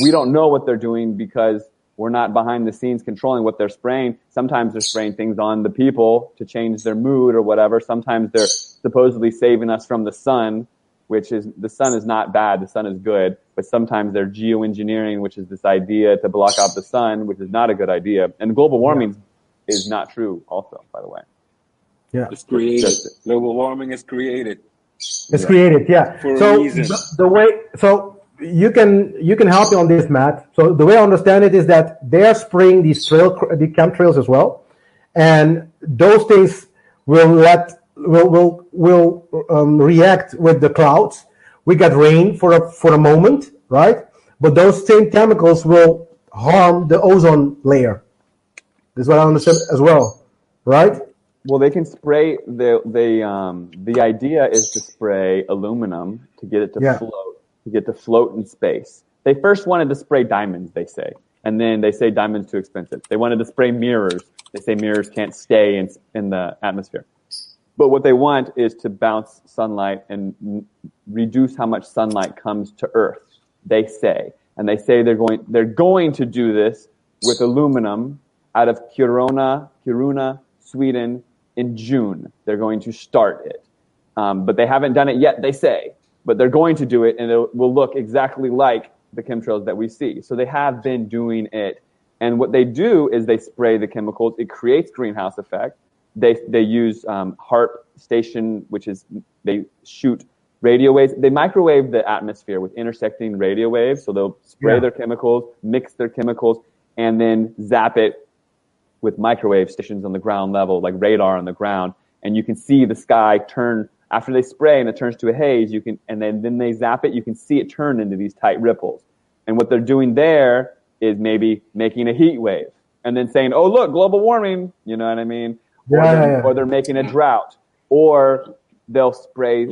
we don't know what they're doing because we're not behind the scenes controlling what they're spraying. Sometimes they're spraying things on the people to change their mood or whatever. Sometimes they're supposedly saving us from the sun, which is, the sun is not bad, the sun is good, but sometimes they're geoengineering, which is this idea to block out the sun, which is not a good idea. And global warming is not true also, by the way. Yeah. It's created. Global warming is created. It's created, yeah. For so a reason. You can help me on this, Matt. So the way I understand it is that they are spraying the chemtrails as well, and those things will react with the clouds. We get rain for a moment, right? But those same chemicals will harm the ozone layer. This is what I understand as well, right? Well, they can spray. The idea is to spray aluminum to get it to float in space. They first wanted to spray diamonds, they say, and then they say diamonds too expensive. They wanted to spray mirrors. They say mirrors can't stay in the atmosphere. But what they want is to bounce sunlight and reduce how much sunlight comes to Earth. They say, and they say they're going to do this with aluminum out of Kiruna, Sweden. In June, they're going to start it. But they haven't done it yet, they say. But they're going to do it, and it will look exactly like the chemtrails that we see. So they have been doing it. And what they do is they spray the chemicals. It creates greenhouse effect. They use HAARP station, which is they shoot radio waves. They microwave the atmosphere with intersecting radio waves. So they'll spray their chemicals, mix their chemicals, and then zap it with microwave stations on the ground level, like radar on the ground, and you can see the sky turn after they spray, and it turns to a haze. And then they zap it. You can see it turn into these tight ripples. And what they're doing there is maybe making a heat wave, and then saying, "Oh, look, global warming." You know what I mean? Or they're making a drought, or they'll spray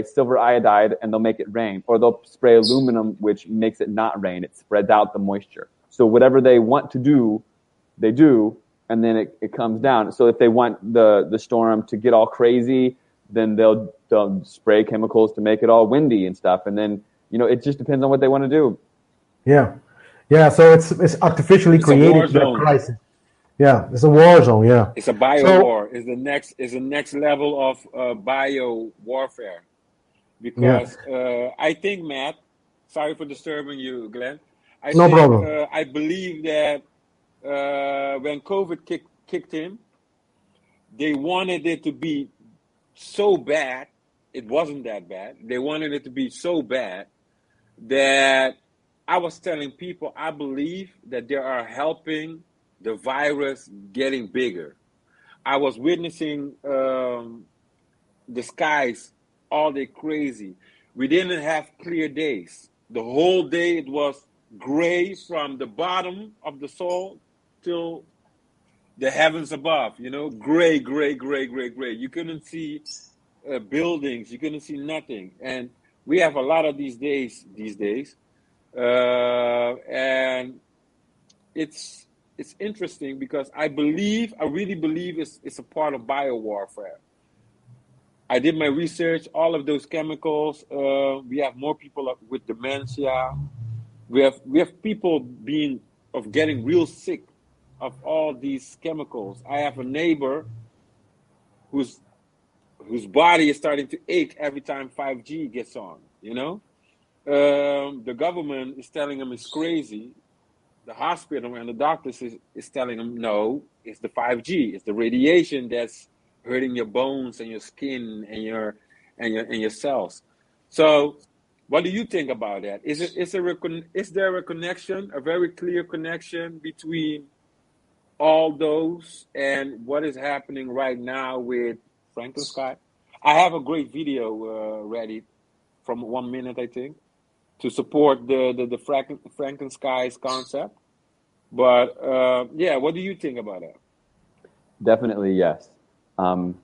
silver iodide and they'll make it rain, or they'll spray aluminum, which makes it not rain. It spreads out the moisture. So whatever they want to do, they do, and then it comes down. So if they want the storm to get all crazy, then they'll spray chemicals to make it all windy and stuff. And then, it just depends on what they want to do. Yeah. Yeah, so it's artificially created that crisis. Yeah, it's a war zone, yeah. It's a bio war. It's the next level of bio warfare. Because I think, Matt, sorry for disturbing you, Glenn. No problem. I believe that when COVID kicked in, they wanted it to be so bad. It wasn't that bad. They wanted it to be so bad that I was telling people I believe that they are helping the virus getting bigger. I was witnessing the skies all day crazy. We didn't have clear days. The whole day it was gray from the bottom of the soul till the heavens above, gray. You couldn't see buildings. You couldn't see nothing. And we have a lot of these days. And it's interesting because I really believe it's a part of biowarfare. I did my research, all of those chemicals. We have more people with dementia. We have people getting real sick of all these chemicals. I have a neighbor whose body is starting to ache every time 5G gets on, The government is telling him it's crazy. The hospital and the doctors is telling him, no, it's the 5G. It's the radiation that's hurting your bones and your skin and your cells. So what do you think about that? Is there a connection, a very clear connection between all those and what is happening right now with Frankenstein? I have a great video ready from 1 minute, I think, to support the Frankenstein's concept. But what do you think about that? Definitely yes.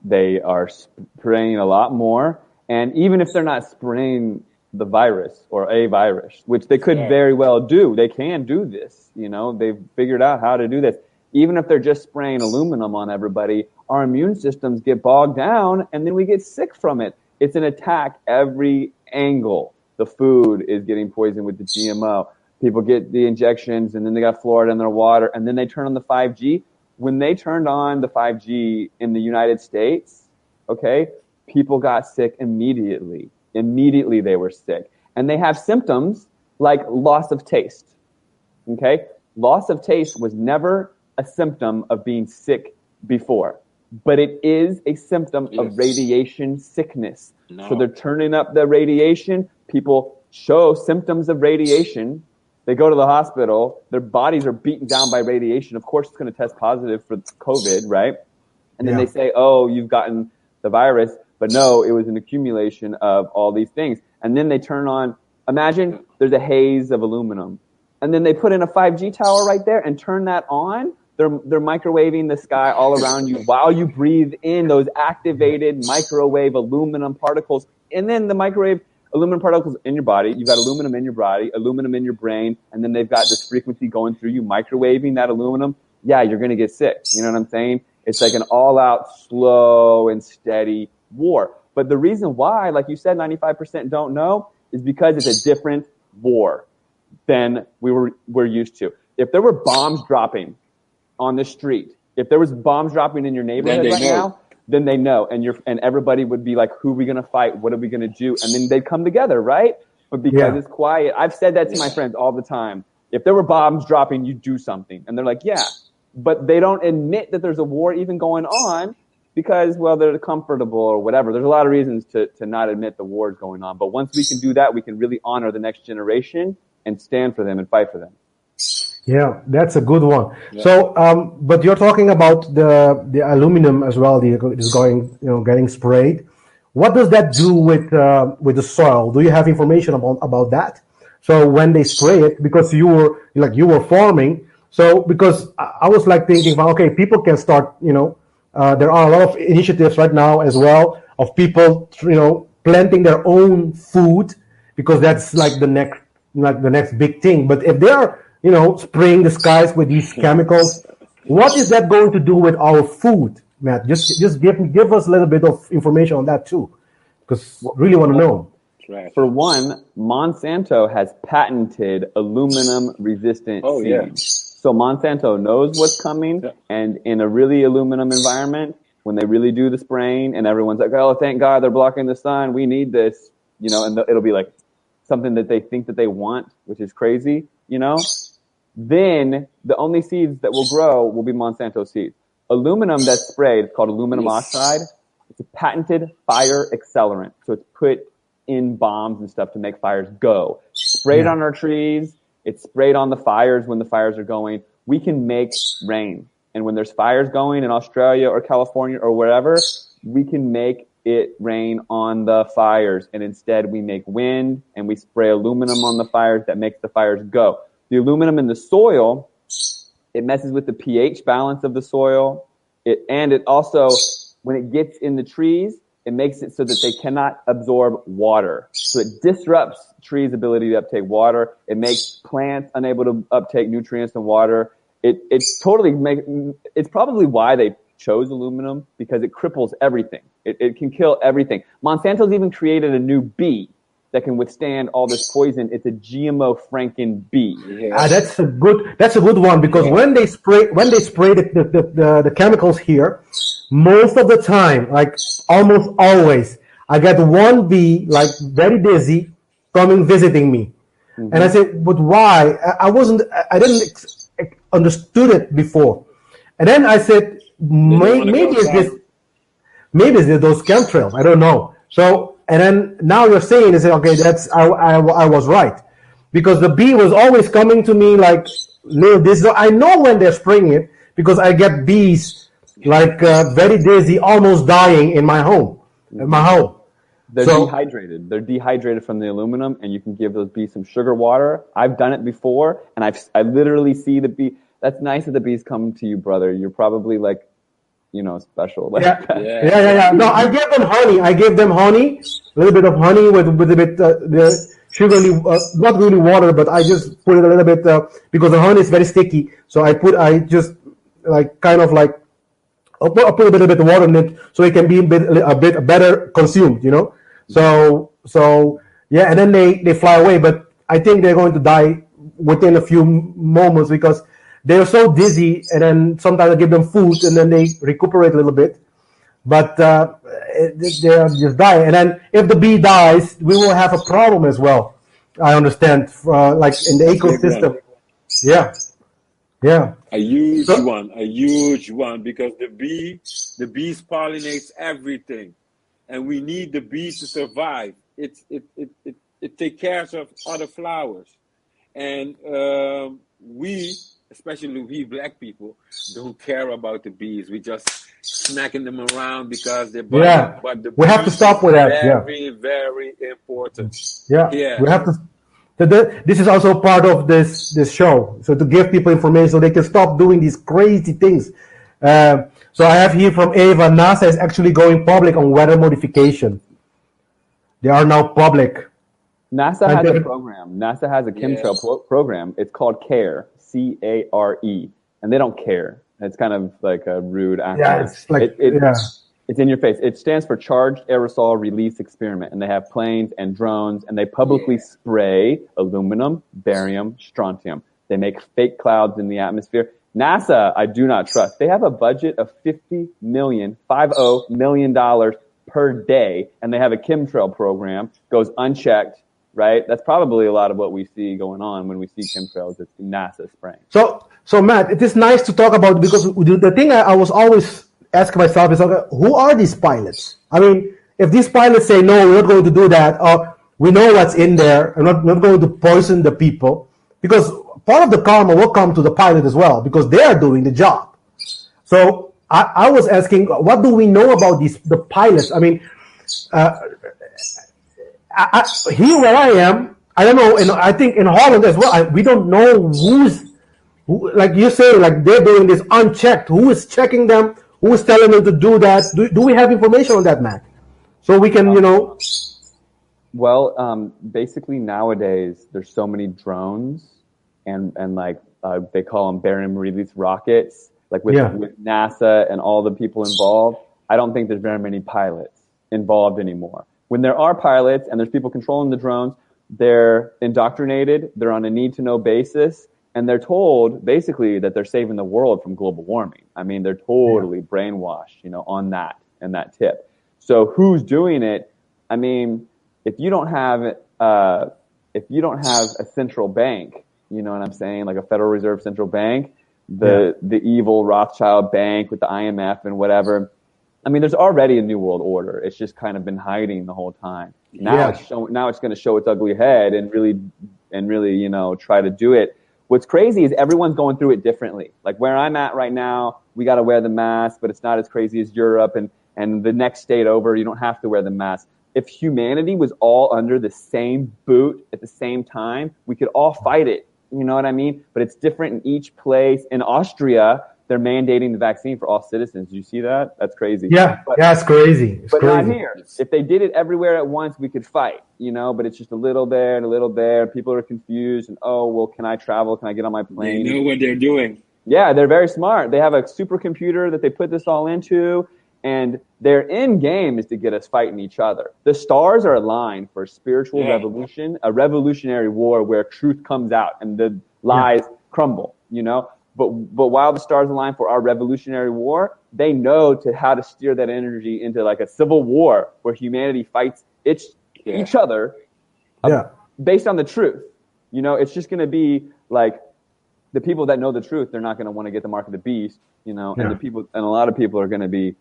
They are spraying a lot more, and even if they're not spraying the virus or a virus, which they could very well do, they can do this. They've figured out how to do this. Even if they're just spraying aluminum on everybody, our immune systems get bogged down and then we get sick from it. It's an attack every angle. The food is getting poisoned with the GMO. People get the injections and then they got fluoride in their water and then they turn on the 5G. When they turned on the 5G in the United States, people got sick immediately. Immediately they were sick. And they have symptoms like loss of taste. Loss of taste was never a symptom of being sick before, but it is a symptom of radiation sickness. No. So they're turning up the radiation. People show symptoms of radiation. They go to the hospital. Their bodies are beaten down by radiation. Of course, it's going to test positive for COVID, right? And then they say, oh, you've gotten the virus. But no, it was an accumulation of all these things. And then they turn on, imagine there's a haze of aluminum. And then they put in a 5G tower right there and turn that on. They're microwaving the sky all around you while you breathe in those activated microwave aluminum particles. And then the microwave aluminum particles in your body, you've got aluminum in your body, aluminum in your brain, and then they've got this frequency going through you, microwaving that aluminum. Yeah, you're going to get sick. You know what I'm saying? It's like an all-out, slow and steady war. But the reason why, like you said, 95% don't know is because it's a different war than we're used to. If there were bombs dropping on the street, if there was bombs dropping in your neighborhood right now, then they know, and everybody would be like, who are we going to fight? What are we going to do? And then they'd come together, right? But because it's quiet, I've said that to my friends all the time. If there were bombs dropping, you'd do something. And they're like, yeah. But they don't admit that there's a war even going on because, well, they're comfortable or whatever. There's a lot of reasons to not admit the war is going on. But once we can do that, we can really honor the next generation and stand for them and fight for them. Yeah, that's a good one. Yeah. So, but you're talking about the aluminum as well. Is going, getting sprayed. What does that do with the soil? Do you have information about that? So when they spray it, because you were farming. So because I was like thinking, well, okay, people can start. There are a lot of initiatives right now as well of people, planting their own food because that's like the next big thing. But if they are spraying the skies with these chemicals, what is that going to do with our food, Matt? Just give us a little bit of information on that too, because really want to know. For one, Monsanto has patented aluminum-resistant seeds. Yeah. So Monsanto knows what's coming, and in a really aluminum environment, when they really do the spraying, and everyone's like, "Oh, thank God they're blocking the sun. We need this," and it'll be like something that they think that they want, which is crazy, Then the only seeds that will grow will be Monsanto seeds. Aluminum that's sprayed, it's called aluminum oxide. It's a patented fire accelerant. So it's put in bombs and stuff to make fires go. Sprayed on our trees. It's sprayed on the fires when the fires are going. We can make rain. And when there's fires going in Australia or California or wherever, we can make it rain on the fires. And instead we make wind and we spray aluminum on the fires that makes the fires go. The aluminum in the soil, it messes with the pH balance of the soil. It also, when it gets in the trees, it makes it so that they cannot absorb water. So it disrupts trees' ability to uptake water. It makes plants unable to uptake nutrients and water. It's probably why they chose aluminum, because it cripples everything. It can kill everything. Monsanto's even created a new bee that can withstand all this poison. It's a GMO Franken bee. Yeah. That's a good one, because when they spray the chemicals here, most of the time, like almost always, I get one bee like very busy coming visiting me. Mm-hmm. And I said, but why? I didn't understood it before. And then I said, maybe it's those chemtrails. I don't know. So, and then now you're saying, okay, I was right. Because the bee was always coming to me like, no, I know when they're spraying it, because I get bees like very dizzy, almost dying in my home. They're dehydrated. They're dehydrated from the aluminum, and you can give those bees some sugar water. I've done it before, and I literally see the bee. That's nice that the bees come to you, brother. You're probably like, special. Yeah. No, I gave them honey, a little bit of honey with a bit the sugary, not really water, but I just put it a little bit because the honey is very sticky. So I just like kind of like I'll put a little bit of water in it so it can be a bit better consumed, So yeah, and then they fly away, but I think they're going to die within a few moments because they're so dizzy, and then sometimes I give them food and then they recuperate a little bit, but they just die. And then if the bee dies, we will have a problem as well. I understand, like in the ecosystem. Yeah. A huge one, because the bees pollinates everything, and we need the bees to survive. It takes care of other flowers, and we, especially we black people, don't care about the bees. We just smacking them around because they're but we have to stop with that. Very, very important. Yeah. We have to This is also part of this show. So to give people information so they can stop doing these crazy things. So I have here from Eva, NASA is actually going public on weather modification. They are now public. NASA has a program. NASA has a chemtrail program. It's called CARE, CARE, and they don't care. It's kind of like a rude acronym. Yeah, it's like it's in your face. It stands for Charged Aerosol Release Experiment, and they have planes and drones, and they publicly spray aluminum, barium, strontium. They make fake clouds in the atmosphere. NASA, I do not trust. They have a budget of $50 million per day, and they have a chemtrail program, goes unchecked, right? That's probably a lot of what we see going on when we see chemtrails. It's NASA spraying. So Matt, it is nice to talk about, because the thing I was always asking myself is, okay, who are these pilots? I mean, if these pilots say, no, we're not going to do that, or we know what's in there, and not going to poison the people, because part of the karma will come to the pilot as well, because they are doing the job. So I was asking, what do we know about the pilots? I mean, here where I am, I don't know, and I think in Holland as well, we don't know who, like you say, like they're doing this unchecked. Who is checking them? Who is telling them to do that? Do we have information on that, Matt? So we can, Well, basically nowadays there's so many drones and like they call them barium release rockets, like with NASA and all the people involved. I don't think there's very many pilots involved anymore. When there are pilots and there's people controlling the drones, they're indoctrinated, they're on a need-to-know basis, and they're told basically that they're saving the world from global warming. I mean, they're totally brainwashed, on that and that tip. So who's doing it? I mean, if you don't have a central bank, you know what I'm saying, like a Federal Reserve central bank, the evil Rothschild bank with the IMF and whatever. I mean, there's already a new world order. It's just kind of been hiding the whole time. Now it's going to show its ugly head and really, try to do it. What's crazy is everyone's going through it differently. Like where I'm at right now, we got to wear the mask, but it's not as crazy as Europe. And the next state over, you don't have to wear the mask. If humanity was all under the same boot at the same time, we could all fight it. You know what I mean? But it's different in each place. In Austria, they're mandating the vaccine for all citizens. Do you see that? That's crazy. It's crazy. It's crazy. Not here. If they did it everywhere at once, we could fight, but it's just a little there and a little there. People are confused and, can I travel? Can I get on my plane? They know what they're doing. Yeah, they're very smart. They have a supercomputer that they put this all into, and their end game is to get us fighting each other. The stars are aligned for a spiritual revolution, a revolutionary war where truth comes out and the lies crumble, But while the stars align for our revolutionary war, they know how to steer that energy into like a civil war where humanity fights each other based on the truth. It's just going to be like the people that know the truth, they're not going to want to get the mark of the beast, and a lot of people are going to be,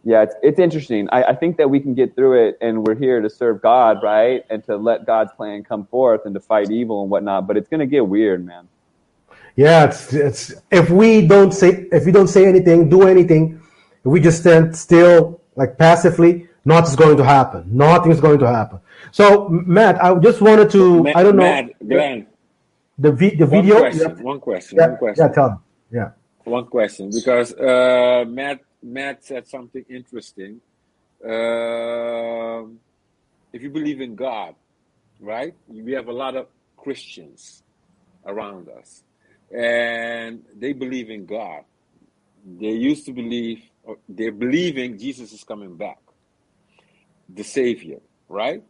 it's interesting. I think that we can get through it, and we're here to serve God, right? And to let God's plan come forth and to fight evil and whatnot, but it's going to get weird, man. Yeah, it's if we don't say anything, do anything, if we just stand still, like passively, nothing's going to happen. Nothing is going to happen. So, Matt, I just wanted to, I don't know. Matt, Glenn, the video. One question. Yeah, tell me. Yeah. One question, because Matt said something interesting. If you believe in God, right? We have a lot of Christians around us. And they believe in God. They used to believe, or they're believing Jesus is coming back, the Savior, right?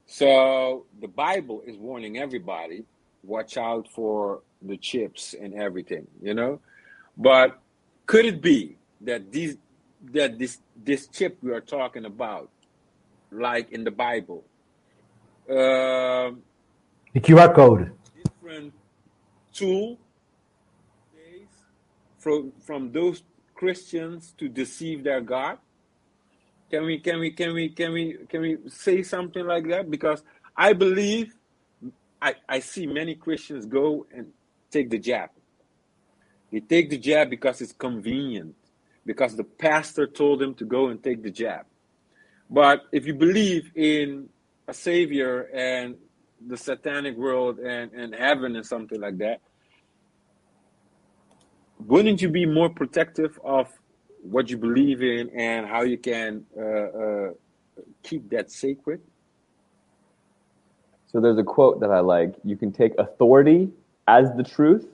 So the Bible is warning everybody, watch out for the chips and everything, But could it be that this chip we are talking about, like in the Bible, the QR code, different tool from those Christians to deceive their God? Can we say something like that? Because I believe I see many Christians go and take the jab. They take the jab because it's convenient, because the pastor told them to go and take the jab. But if you believe in a Savior and the satanic world and heaven and something like that, wouldn't you be more protective of what you believe in and how you can keep that sacred? So there's a quote that I like. You can take authority as the truth,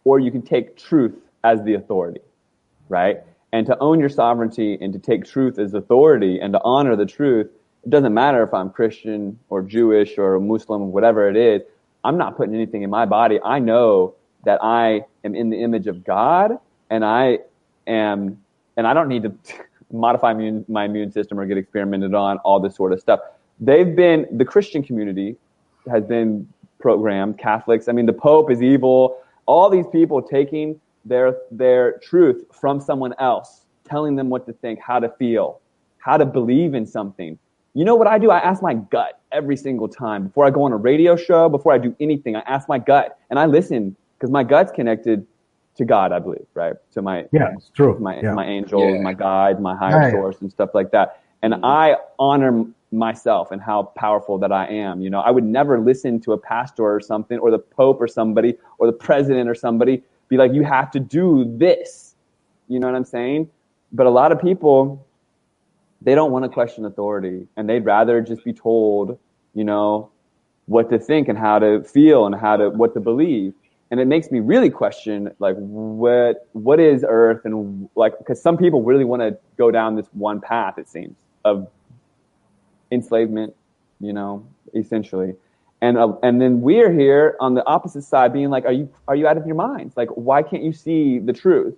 or you can take truth as the authority, right? And to own your sovereignty and to take truth as authority and to honor the truth, it doesn't matter if I'm Christian or Jewish or Muslim, whatever it is. I'm not putting anything in my body. I know that I am in the image of God, and I don't need to modify my immune system or get experimented on, all this sort of stuff. The Christian community has been programmed, Catholics. I mean, the Pope is evil. All these people taking their truth from someone else, telling them what to think, how to feel, how to believe in something. You know what I do? I ask my gut every single time. Before I go on a radio show, before I do anything, I ask my gut, and I listen, because my gut's connected to God, I believe, right? To my it's true. my angels, my guide, my higher source, and stuff like that. And I honor myself and how powerful that I am. You know, I would never listen to a pastor or something, or the Pope or somebody, or the president or somebody be like, you have to do this. You know what I'm saying? But a lot of people, they don't want to question authority, and they'd rather just be told, you know, what to think and how to feel and what to believe. And it makes me really question, like, what is Earth, and like, because some people really want to go down this one path, it seems, of enslavement, you know, essentially. And then we're here on the opposite side being like, are you out of your minds? Like, why can't you see the truth?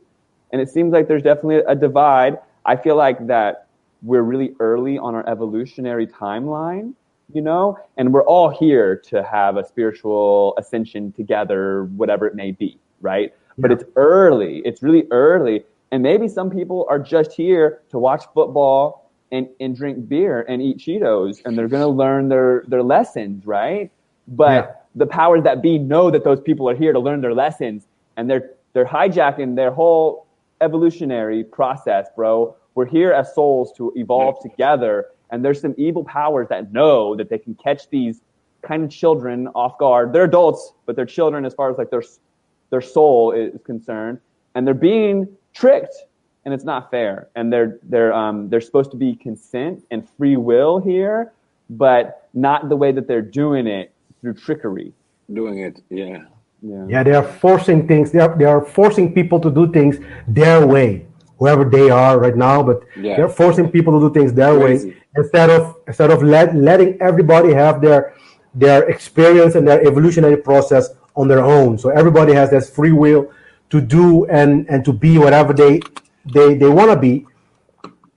And it seems like there's definitely a divide. I feel like that we're really early on our evolutionary timeline, you know, and we're all here to have a spiritual ascension together, whatever it may be, right? Yeah. But it's early. It's really early. And maybe some people are just here to watch football and drink beer and eat Cheetos, and they're going to learn their lessons, right? But the powers that be know that those people are here to learn their lessons, and they're hijacking their whole evolutionary process, bro. We're here as souls to evolve together, and there's some evil powers that know that they can catch these kind of children off guard. They're adults, but they're children as far as like their soul is concerned, and they're being tricked. And it's not fair. And they're supposed to be consent and free will here, but not the way that they're doing it, through trickery. Yeah, they are forcing things. They are forcing people to do things their way, whoever they are right now. But they're forcing people to do things their way instead of letting everybody have their experience and their evolutionary process on their own. So everybody has this free will to do and to be whatever they want to be,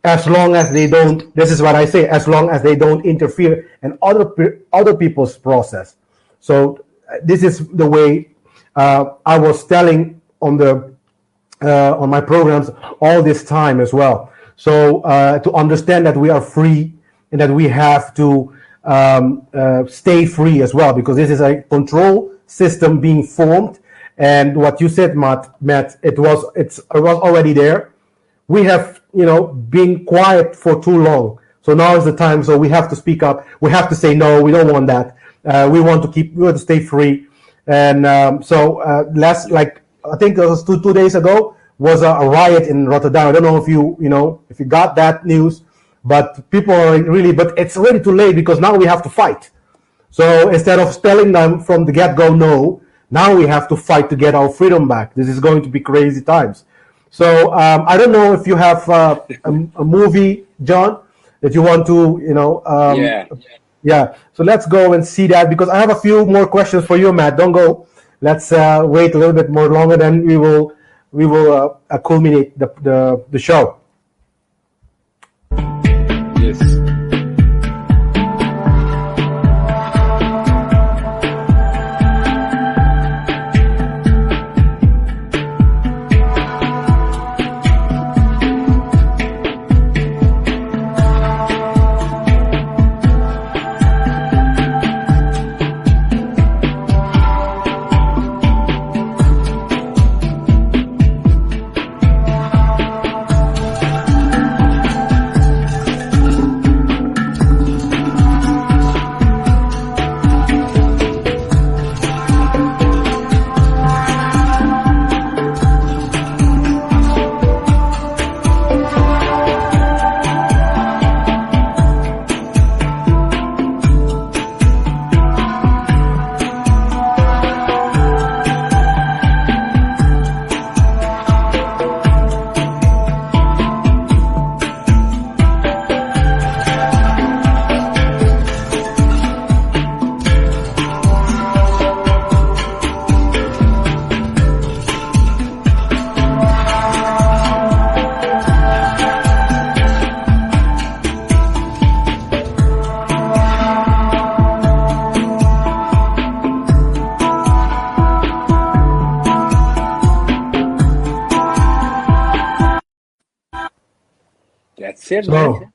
as long as they don't, this is what I say, as long as they don't interfere in other people's process. So this is the way I was telling on my programs all this time as well. So to understand that we are free and that we have to stay free as well, because this is a control system being formed. And what you said, Matt, it was already there. We have, been quiet for too long. So now is the time. So we have to speak up. We have to say, no, we don't want that. We want to stay free. And I think it was two days ago, was a riot in Rotterdam. I don't know if you got that news, but people are but it's already too late, because now we have to fight. So instead of telling them from the get-go, no, now we have to fight to get our freedom back. This is going to be crazy times. So I don't know if you have a movie, John, that you want to, So let's go and see that, because I have a few more questions for you, Matt. Don't go. Let's wait a little bit more longer, then we will culminate the show. Yes. That's it, man. So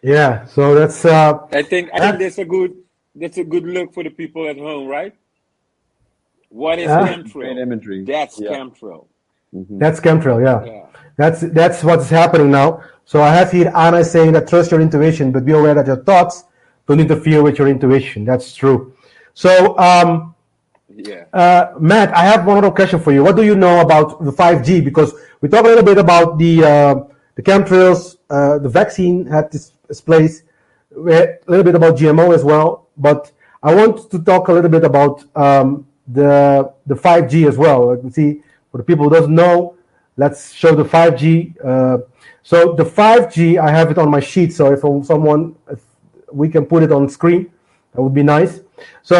yeah, so that's I think that's a good look for the people at home, right? What is uh, Great chemtrail? imagery. That's Yeah. chemtrail. that's chemtrail. Yeah, Yeah. that's what's happening now. So I have here Anna saying that trust your intuition, but be aware that your thoughts don't interfere with your intuition. That's true. So Yeah. Matt, I have one other question for you. What do you know about the 5G? Because we talked a little bit about the chemtrails, the vaccine had this place, a little bit about GMO as well. But I want to talk a little bit about the 5G as well. Let me see, for the people who doesn't know, let's show the 5G. So the 5G, I have it on my sheet. So if we can put it on screen, that would be nice. So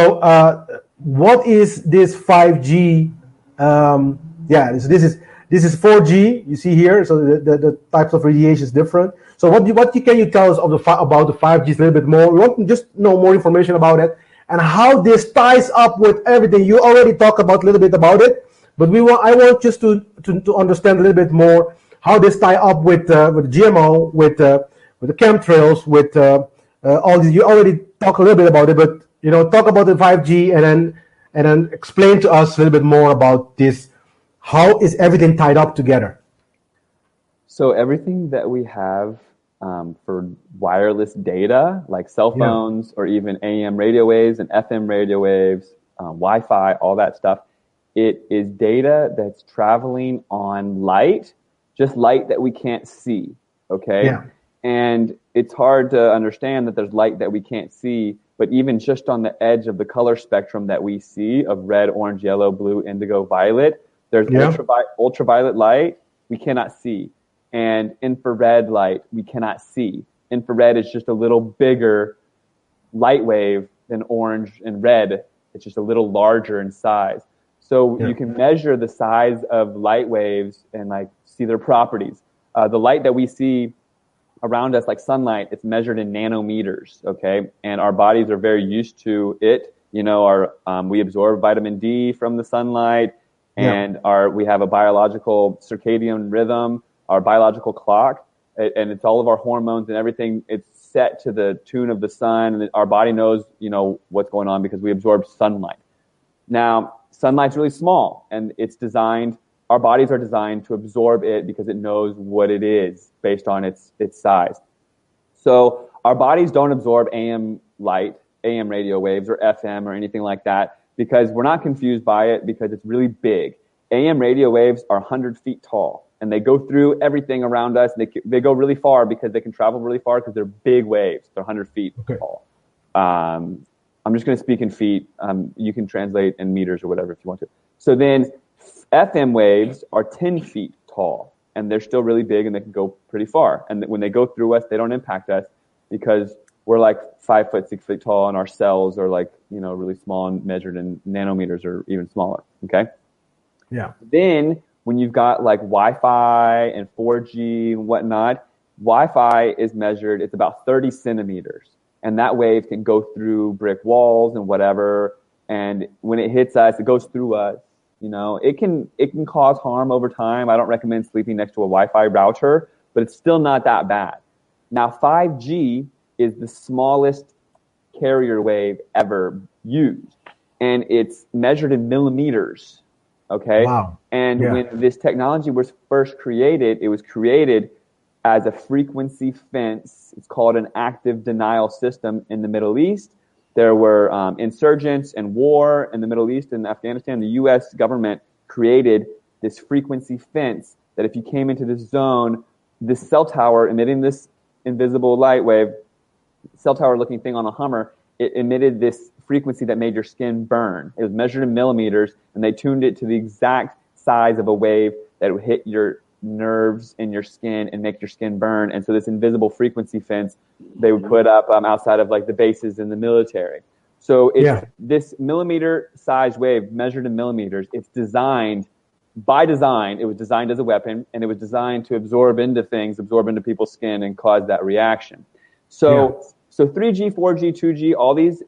what is this 5G? Yeah, this is 4G. You see here. So the types of radiation is different. So what can you tell us about the 5G a little bit more? We want to just know more information about it and how this ties up with everything. You already talked about a little bit about it, but I want just to understand a little bit more how this tie up with GMO, with the chemtrails, with all these. You already talked a little bit about it, but talk about the 5G and then explain to us a little bit more about this. How is everything tied up together? So everything that we have for wireless data, like cell phones or even AM radio waves and FM radio waves, Wi-Fi, all that stuff, it is data that's traveling on light, just light that we can't see, okay? Yeah. And it's hard to understand that there's light that we can't see, but even just on the edge of the color spectrum that we see of red, orange, yellow, blue, indigo, violet, there's ultraviolet light we cannot see. And infrared light we cannot see. Infrared is just a little bigger light wave than orange and red. It's just a little larger in size. So you can measure the size of light waves and like see their properties. The light that we see around us, like sunlight, it's measured in nanometers, okay? And our bodies are very used to it. We absorb vitamin D from the sunlight, and we have a biological circadian rhythm, our biological clock, and it's all of our hormones and everything. It's set to the tune of the sun, and our body knows, what's going on because we absorb sunlight. Now, sunlight's really small, and our bodies are designed to absorb it because it knows what it is based on its size. So our bodies don't absorb AM light, AM radio waves, or FM or anything like that because we're not confused by it because it's really big. AM radio waves are 100 feet tall, and they go through everything around us. And they go really far because they can travel really far because they're big waves. They're 100 feet tall. I'm just going to speak in feet. You can translate in meters or whatever if you want to. So then FM waves are 10 feet tall, and they're still really big, and they can go pretty far. And when they go through us, they don't impact us because we're like 5 foot, 6 feet tall, and our cells are like, really small and measured in nanometers or even smaller, okay? Yeah. Then when you've got like Wi-Fi and 4G and whatnot, Wi-Fi is measured, it's about 30 centimeters. And that wave can go through brick walls and whatever. And when it hits us, it goes through us. It can cause harm over time. I don't recommend sleeping next to a Wi-Fi router, but it's still not that bad. Now, 5G is the smallest carrier wave ever used, and it's measured in millimeters. Okay. Wow. And when this technology was first created, it was created as a frequency fence. It's called an active denial system in the Middle East. There were insurgents and war in the Middle East and Afghanistan. The U.S. government created this frequency fence that if you came into this zone, this cell tower emitting this invisible light wave, cell tower looking thing on a Hummer, it emitted this frequency that made your skin burn. It was measured in millimeters, and they tuned it to the exact size of a wave that would hit your nerves in your skin and make your skin burn. And so this invisible frequency fence they would put up outside of like the bases in the military. So it's this millimeter size wave measured in millimeters. It's designed by design. It was designed as a weapon, and it was designed to absorb into people's skin and cause that reaction. So 3G, 4G, 2G, all these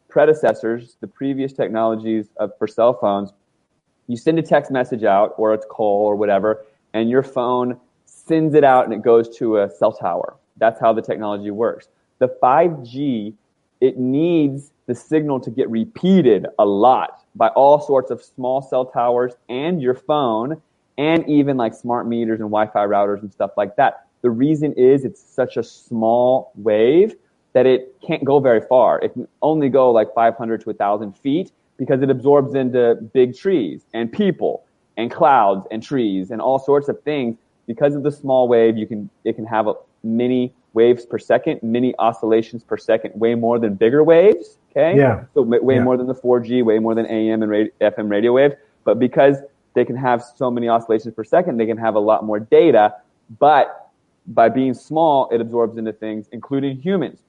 predecessors, the previous technologies for cell phones, you send a text message out or a call or whatever, and your phone sends it out and it goes to a cell tower. That's how the technology works. The 5G, it needs the signal to get repeated a lot by all sorts of small cell towers and your phone, and even like smart meters and Wi-Fi routers and stuff like that. The reason is it's such a small wave that it can't go very far. It can only go like 500 to 1,000 feet because it absorbs into big trees and people and clouds and trees and all sorts of things. Because of the small wave, it can have many waves per second, many oscillations per second, way more than bigger waves. Okay, Yeah. so way more than the 4G, way more than AM and FM radio waves. But because they can have so many oscillations per second, they can have a lot more data. But by being small, it absorbs into things, including humans.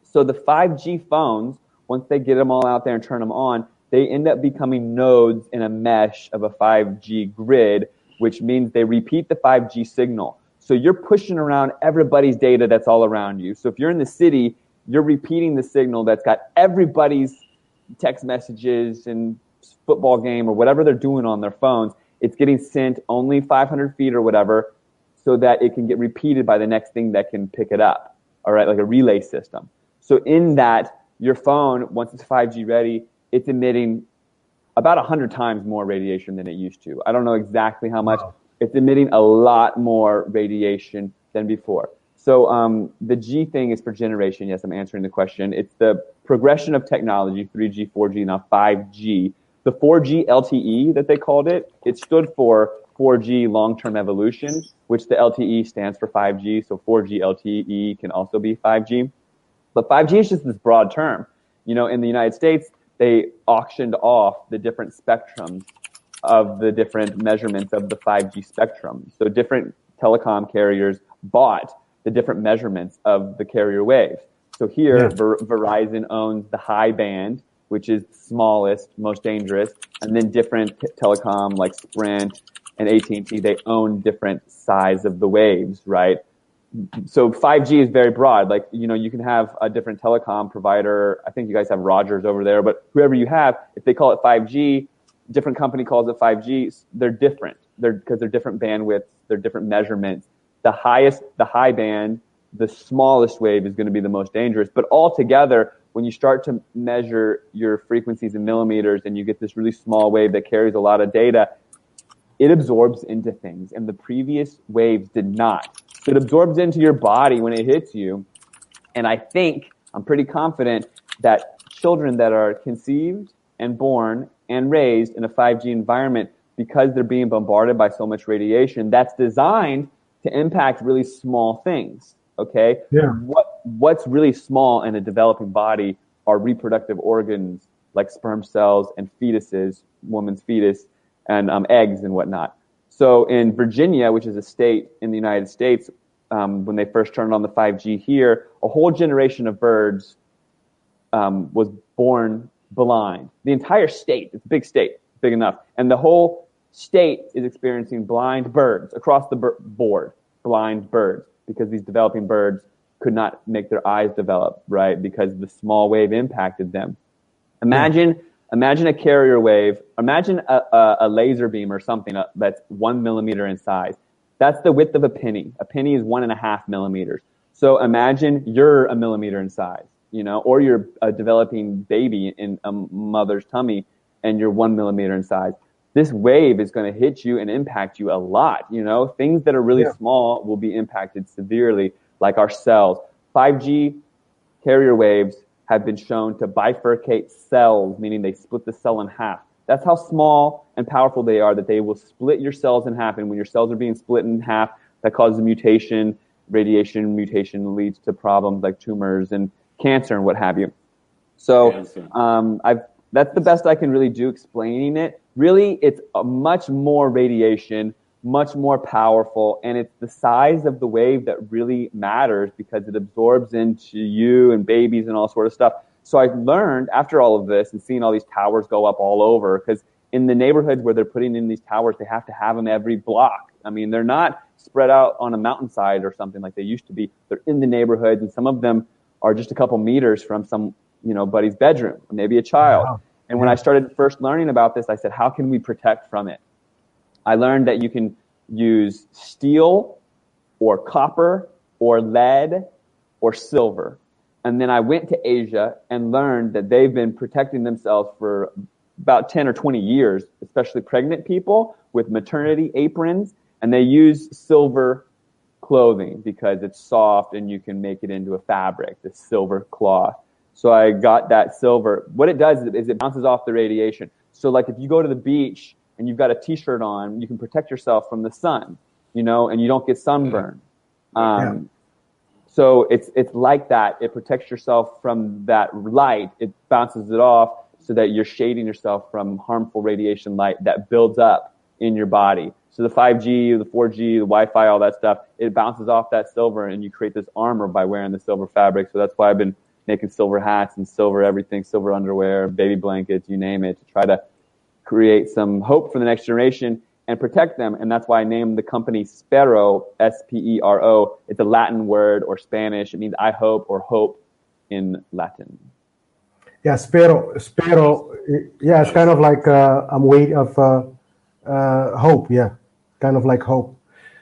So the 5G phones, once they get them all out there and turn them on, they end up becoming nodes in a mesh of a 5G grid, which means they repeat the 5G signal. So you're pushing around everybody's data that's all around you. So if you're in the city, you're repeating the signal that's got everybody's text messages and football game or whatever they're doing on their phones. It's getting sent only 500 feet or whatever so that it can get repeated by the next thing that can pick it up. All right, like a relay system. So in that, your phone, once it's 5G ready, it's emitting about 100 times more radiation than it used to. I don't know exactly how much. Wow. It's emitting a lot more radiation than before. So the G thing is for generation. Yes, I'm answering the question. It's the progression of technology, 3G, 4G, now 5G. The 4G LTE that they called it, it stood for 4G long-term evolution, which the LTE stands for 5G. So 4G LTE can also be 5G. But 5G is just this broad term. You know, in the United States, they auctioned off the different spectrums of the different measurements of the 5G spectrum. So different telecom carriers bought the different measurements of the carrier waves. So here, Verizon owns the high band, which is smallest, most dangerous, and then different telecom like Sprint and AT&T, they own different size of the waves, right? So 5G is very broad. Like, you know, you can have a different telecom provider. I think you guys have Rogers over there, but whoever you have, if they call it 5G, different company calls it 5G, they're different. Because they're different bandwidths, they're different measurements. The high band, the smallest wave is going to be the most dangerous. But altogether, when you start to measure your frequencies in millimeters and you get this really small wave that carries a lot of data, it absorbs into things. And the previous waves did not. So it absorbs into your body when it hits you. And I'm pretty confident that children that are conceived and born and raised in a 5G environment, because they're being bombarded by so much radiation, that's designed to impact really small things, okay? Yeah. What's really small in a developing body are reproductive organs like sperm cells and fetuses, woman's fetus, and eggs and whatnot. So in Virginia, which is a state in the United States, when they first turned on the 5G here, a whole generation of birds was born blind. The entire state, it's a big state, big enough, and the whole state is experiencing blind birds across the board, blind birds, because these developing birds could not make their eyes develop, right, because the small wave impacted them. Imagine a carrier wave. Imagine a laser beam or something that's 1 millimeter in size. That's the width of a penny. A penny is 1.5 millimeters. So imagine you're a millimeter in size, you know, or you're a developing baby in a mother's tummy and you're 1 millimeter in size. This wave is going to hit you and impact you a lot, you know. Things that are really small will be impacted severely, like our cells. 5G carrier waves have been shown to bifurcate cells, meaning they split the cell in half. That's how small and powerful they are, that they will split your cells in half. And when your cells are being split in half, that causes a mutation. Radiation mutation leads to problems like tumors and cancer and what have you. So that's the best I can really do explaining it. Really, it's a much more radiation, much more powerful, and it's the size of the wave that really matters because it absorbs into you and babies and all sort of stuff. So I learned after all of this and seeing all these towers go up all over, because in the neighborhoods where they're putting in these towers, they have to have them every block. I mean, they're not spread out on a mountainside or something like they used to be. They're in the neighborhoods, and some of them are just a couple meters from some, you know, buddy's bedroom, or maybe a child. Wow. And when I started first learning about this, I said, how can we protect from it? I learned that you can use steel or copper or lead or silver. And then I went to Asia and learned that they've been protecting themselves for about 10 or 20 years, especially pregnant people, with maternity aprons. And they use silver clothing because it's soft and you can make it into a fabric, the silver cloth. So I got that silver. What it does is it bounces off the radiation. So like if you go to the beach and you've got a t-shirt on, you can protect yourself from the sun, and you don't get sunburned. So it's like that. It protects yourself from that light. It bounces it off so that you're shading yourself from harmful radiation light that builds up in your body. So the 5G, the 4G, the Wi-Fi, all that stuff, it bounces off that silver and you create this armor by wearing the silver fabric. So that's why I've been making silver hats and silver everything, silver underwear, baby blankets, you name it, to try to create some hope for the next generation and protect them. And that's why I named the company Spero, S-P-E-R-O. It's a Latin word or Spanish. It means I hope or hope in Latin. Yeah, Spero. Yeah, it's kind of like a way of hope. Yeah, kind of like hope.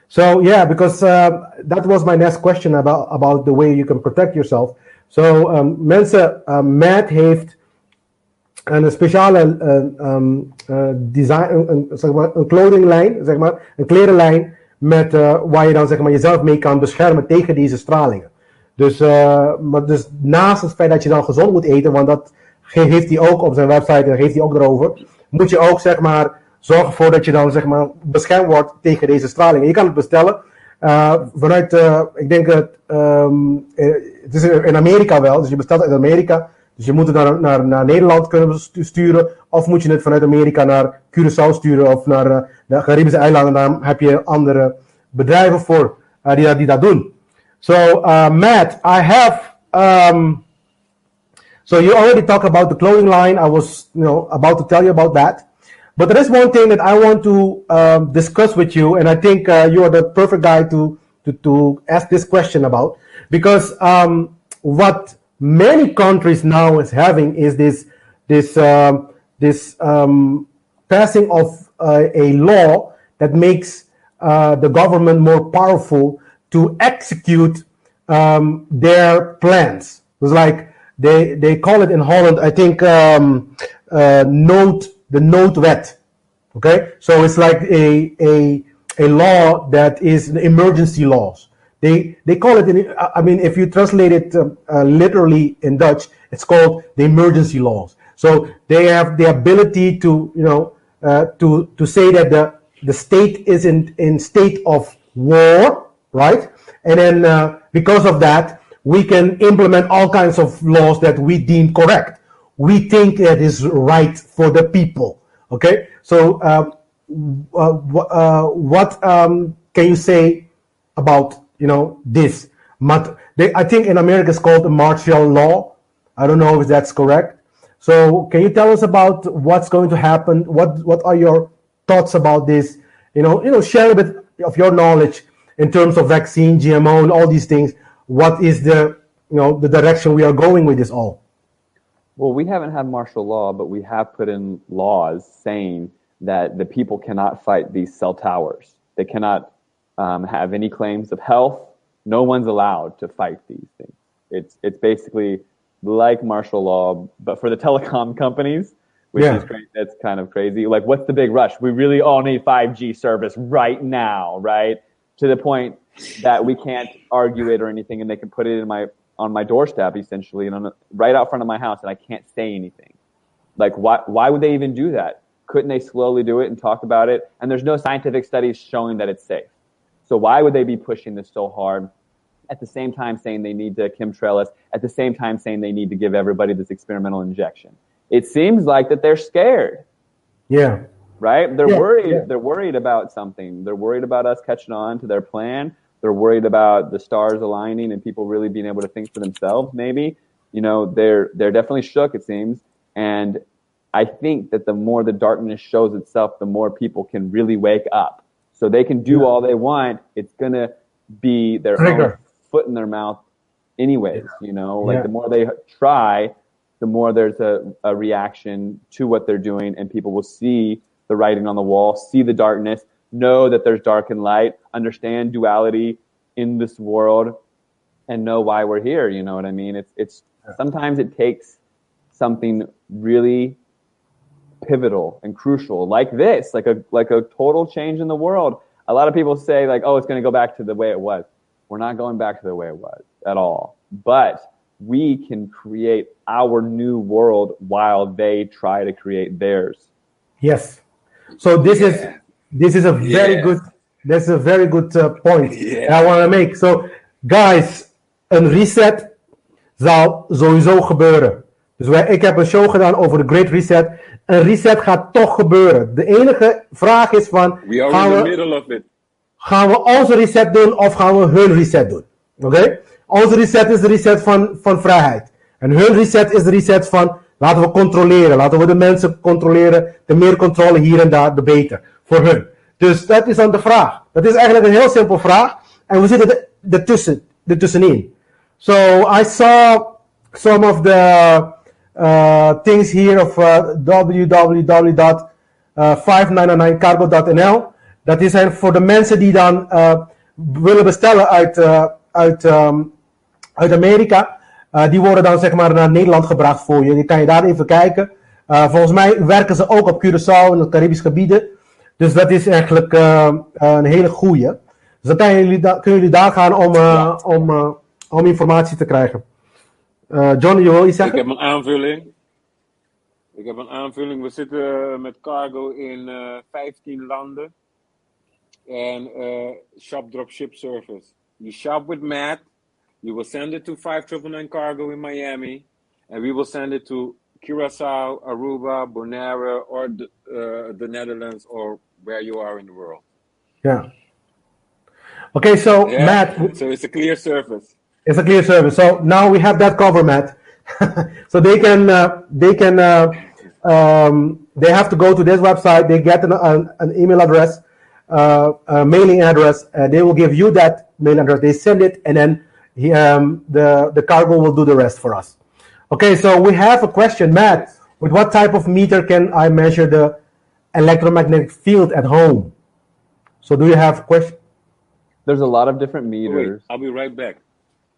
So yeah, because that was my next question about the way you can protect yourself. So mensen, Matt heeft een speciale design, zeg maar, een kledinglijn, zeg maar, een klerenlijn met waar je dan zeg maar jezelf mee kan beschermen tegen deze stralingen. Dus, maar dus naast het feit dat je dan gezond moet eten, want dat heeft hij ook op zijn website en geeft hij ook erover, moet je ook zeg maar zorgen ervoor dat je dan zeg maar beschermd wordt tegen deze stralingen. Je kan het bestellen vanuit, ik denk het is in Amerika wel, dus je bestelt uit Amerika. Dus je moet het naar Nederland kunnen sturen, of moet je het vanuit Amerika naar Curaçao sturen of naar de Caribische eilanden. Daar heb je andere bedrijven voor die dat doen. So Matt, I have so you already talked about the clothing line. I was about to tell you about that. But there is one thing that I want to discuss with you, and I think you are the perfect guy to ask this question about, because what many countries now is having is this passing of a law that makes the government more powerful to execute their plans. It's like they call it in Holland, I think, the noodwet. Okay, so it's like a law that is emergency laws. They call it, I mean, if you translate it literally in Dutch, it's called the emergency laws. So they have the ability to, to say that the state is in state of war, right? And then because of that, we can implement all kinds of laws that we deem correct. We think that is right for the people. Okay, so what can you say about this? I think in America it's called the martial law. I don't know if that's correct. So can you tell us about what's going to happen? What are your thoughts about this? Share a bit of your knowledge in terms of vaccine, GMO, and all these things. What is the direction we are going with this all? Well, we haven't had martial law, but we have put in laws saying that the people cannot fight these cell towers. They cannot have any claims of health. No one's allowed to fight these things. It's basically like martial law, but for the telecom companies, which is great. That's kind of crazy. Like, what's the big rush? We really all need 5G service right now, right? To the point that we can't argue it or anything, and they can put it on my doorstep, essentially, and right out front of my house, and I can't say anything. Like, why would they even do that? Couldn't they slowly do it and talk about it? And there's no scientific studies showing that it's safe. So why would they be pushing this so hard? At the same time saying they need to chemtrail us, at the same time saying they need to give everybody this experimental injection. It seems like that they're scared. Yeah. Right? They're worried. Yeah. They're worried about something. They're worried about us catching on to their plan. They're worried about the stars aligning and people really being able to think for themselves, maybe. They're definitely shook, it seems. And I think that the more the darkness shows itself, the more people can really wake up. So they can do all they want. It's going to be their own foot in their mouth anyways, the more they try, the more there's a reaction to what they're doing, and people will see the writing on the wall, see the darkness, know that there's dark and light, understand duality in this world, and know why we're here. You know what I mean? It's sometimes it takes something really pivotal and crucial like this, like a total change in the world. A lot of people say like, oh, it's going to go back to the way it was. We're not going back to the way it was at all. But we can create our new world while they try to create theirs. Yes. So this is a very good. That's a very good point I want to make. So, guys, een reset zal sowieso gebeuren. Dus ik heb een show gedaan over de Great Reset. Een reset gaat toch gebeuren. De enige vraag is van... We are in the middle of it. Gaan we onze reset doen of gaan we hun reset doen? Oké? Onze reset is de reset van vrijheid. En hun reset is de reset van... Laten we controleren. Laten we de mensen controleren. De meer controle hier en daar, de beter. Voor hun. Dus dat is dan de vraag. Dat is eigenlijk een heel simpel vraag. En we zitten ertussenin. So I saw some of the things here of www.599cargo.nl. Dat is voor de mensen die dan willen bestellen uit Amerika. Die worden dan zeg maar naar Nederland gebracht voor je. Die kan je daar even kijken. Volgens mij werken ze ook op Curaçao en de Caribische gebieden. Dus dat is eigenlijk een hele goeie. Dus dan kunnen jullie daar gaan om informatie te krijgen. John, je wil iets zeggen? Ik heb een aanvulling. We zitten met cargo in 15 landen. En shop drop ship service. You shop with Matt. You will send it to 5999 Cargo in Miami. And we will send it to Curaçao, Aruba, Bonaire, or the Netherlands, or where you are in the world. Yeah. Okay, so Matt. So it's a clear service. It's a clear service. So now we have that covered, Matt. So they have to go to this website. They get an email address, a mailing address. They will give you that mailing address. They send it, and then the cargo will do the rest for us. Okay, so we have a question, Matt. With what type of meter can I measure the electromagnetic field at home? So do you have a question? There's a lot of different meters. Wait, I'll be right back.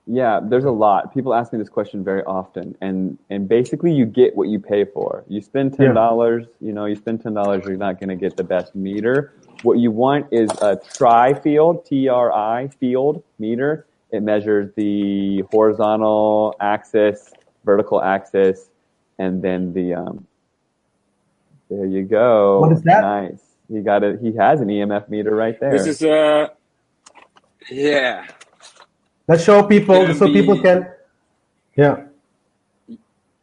Yeah, there's a lot. People ask me this question very often, and basically you get what you pay for. You spend $10, you spend $10, you're not going to get the best meter. What you want is a tri-field, T-R-I, field meter. It measures the horizontal axis, vertical axis, and then the, there you go. What is that? Nice. He has an EMF meter right there. This is Let's show people so people can. Yeah.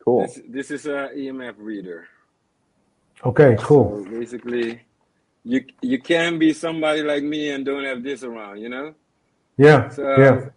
Cool. This is a EMF reader. Okay, cool. So basically, you can be somebody like me and don't have this around, you know? Yeah. So, yeah.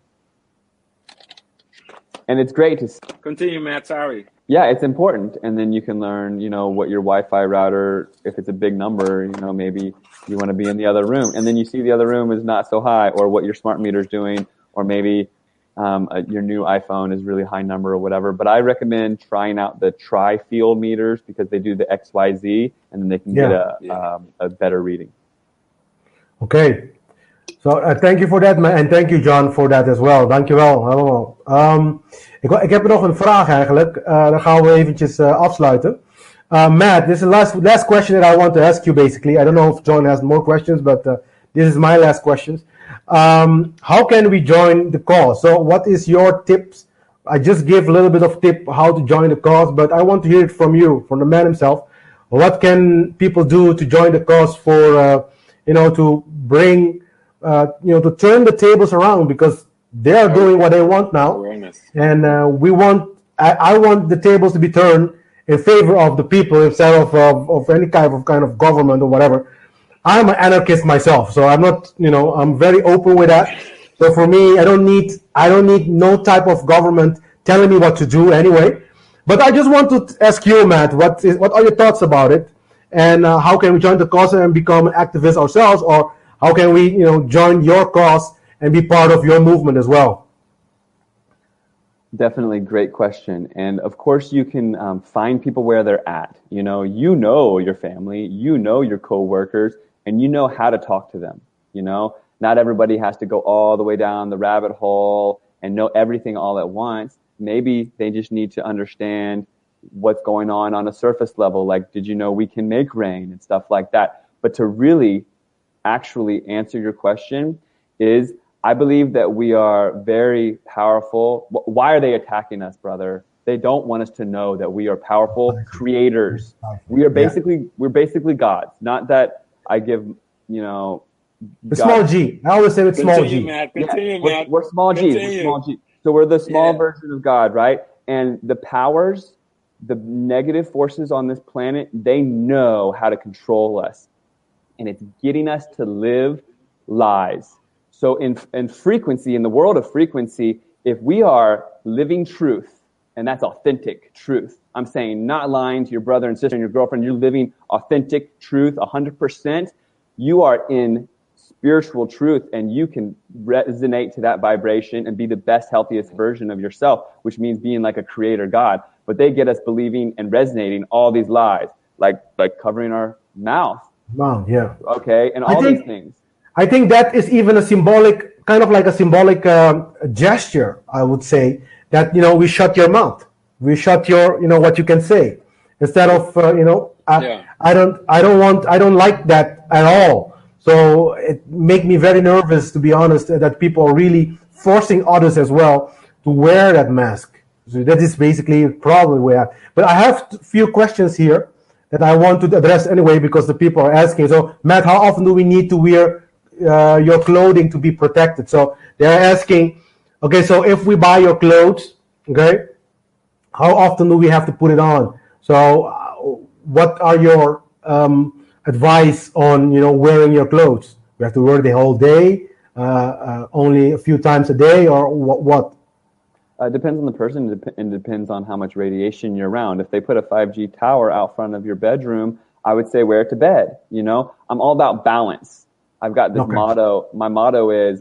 And it's great to continue, Matt. Sorry. Yeah, it's important. And then you can learn, what your Wi-Fi router, if it's a big number, maybe you want to be in the other room. And then you see the other room is not so high, or what your smart meter is doing, or maybe your new iPhone is really high number or whatever. But I recommend trying out the tri-field meters because they do the XYZ, and then they can get a better reading. Okay. So thank you for that, man. And thank you, John, for that as well. Dankjewel. Allemaal. Ik heb nog een vraag eigenlijk. Dan gaan we eventjes afsluiten. Matt, this is the last question that I want to ask you, basically. I don't know if John has more questions, but this is my last questions. How can we join the cause? So what is your tips? I just gave a little bit of tip how to join the cause, but I want to hear it from you, from the man himself. What can people do to join the cause for, to bring, to turn the tables around, because they are doing what they want now. Awareness. And I want the tables to be turned in favor of the people instead of any kind of government or whatever. I'm an anarchist myself, so I'm not, I'm very open with that. So for me, I don't need no type of government telling me what to do anyway. But I just want to ask you, Matt, what are your thoughts about it? And how can we join the cause and become activists ourselves? Or how can we, join your cause and be part of your movement as well? Definitely great question. And of course you can find people where they're at. You know your family, your coworkers, and you know how to talk to them. Not everybody has to go all the way down the rabbit hole and know everything all at once. Maybe they just need to understand what's going on a surface level. Like, did you know we can make rain and stuff like that? But to really actually answer your question is, I believe that we are very powerful. Why are they attacking us, brother? They don't want us to know that we are powerful creators. We're basically gods. Not that I give, the small g. I always say it's small g. We're small g. We're small g. So we're the small version of God, right? And the powers, the negative forces on this planet, they know how to control us. And it's getting us to live lies. So in frequency, in the world of frequency, if we are living truth, and that's authentic truth, I'm saying not lying to your brother and sister and your girlfriend, you're living authentic truth 100%, you are in spiritual truth, and you can resonate to that vibration and be the best, healthiest version of yourself, which means being like a creator God. But they get us believing and resonating all these lies, like covering our mouth. Wow, yeah. Okay, and all these things. I think that is even a symbolic, kind of like a symbolic gesture, I would say, that, we shut your mouth. We shut your, what you can say. Instead of, I don't like that at all. So it make me very nervous, to be honest, that people are really forcing others as well to wear that mask. So that is basically probably where. But I have a few questions here that I want to address anyway, because the people are asking. So, Matt, how often do we need to wear your clothing to be protected? So they're asking, okay, so if we buy your clothes, okay, how often do we have to put it on? So what are your advice on, wearing your clothes? We have to wear the whole day, only a few times a day, or what? It depends on the person, and depends on how much radiation you're around. If they put a 5G tower out front of your bedroom, I would say wear it to bed. I'm all about balance. I've got this motto. My motto is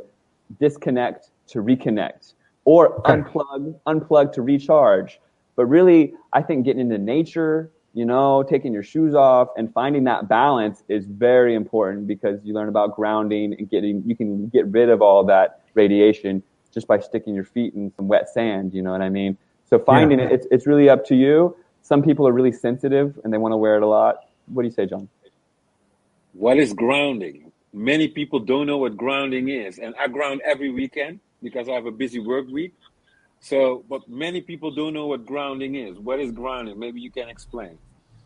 disconnect to reconnect, or unplug to recharge. But really, I think getting into nature, taking your shoes off and finding that balance is very important, because you learn about grounding and you can get rid of all that radiation just by sticking your feet in some wet sand, you know what I mean? So finding it's really up to you. Some people are really sensitive and they want to wear it a lot. What do you say, John? What is grounding? Many people don't know what grounding is. And I ground every weekend because I have a busy work week. So, but many people don't know what grounding is. What is grounding? Maybe you can explain.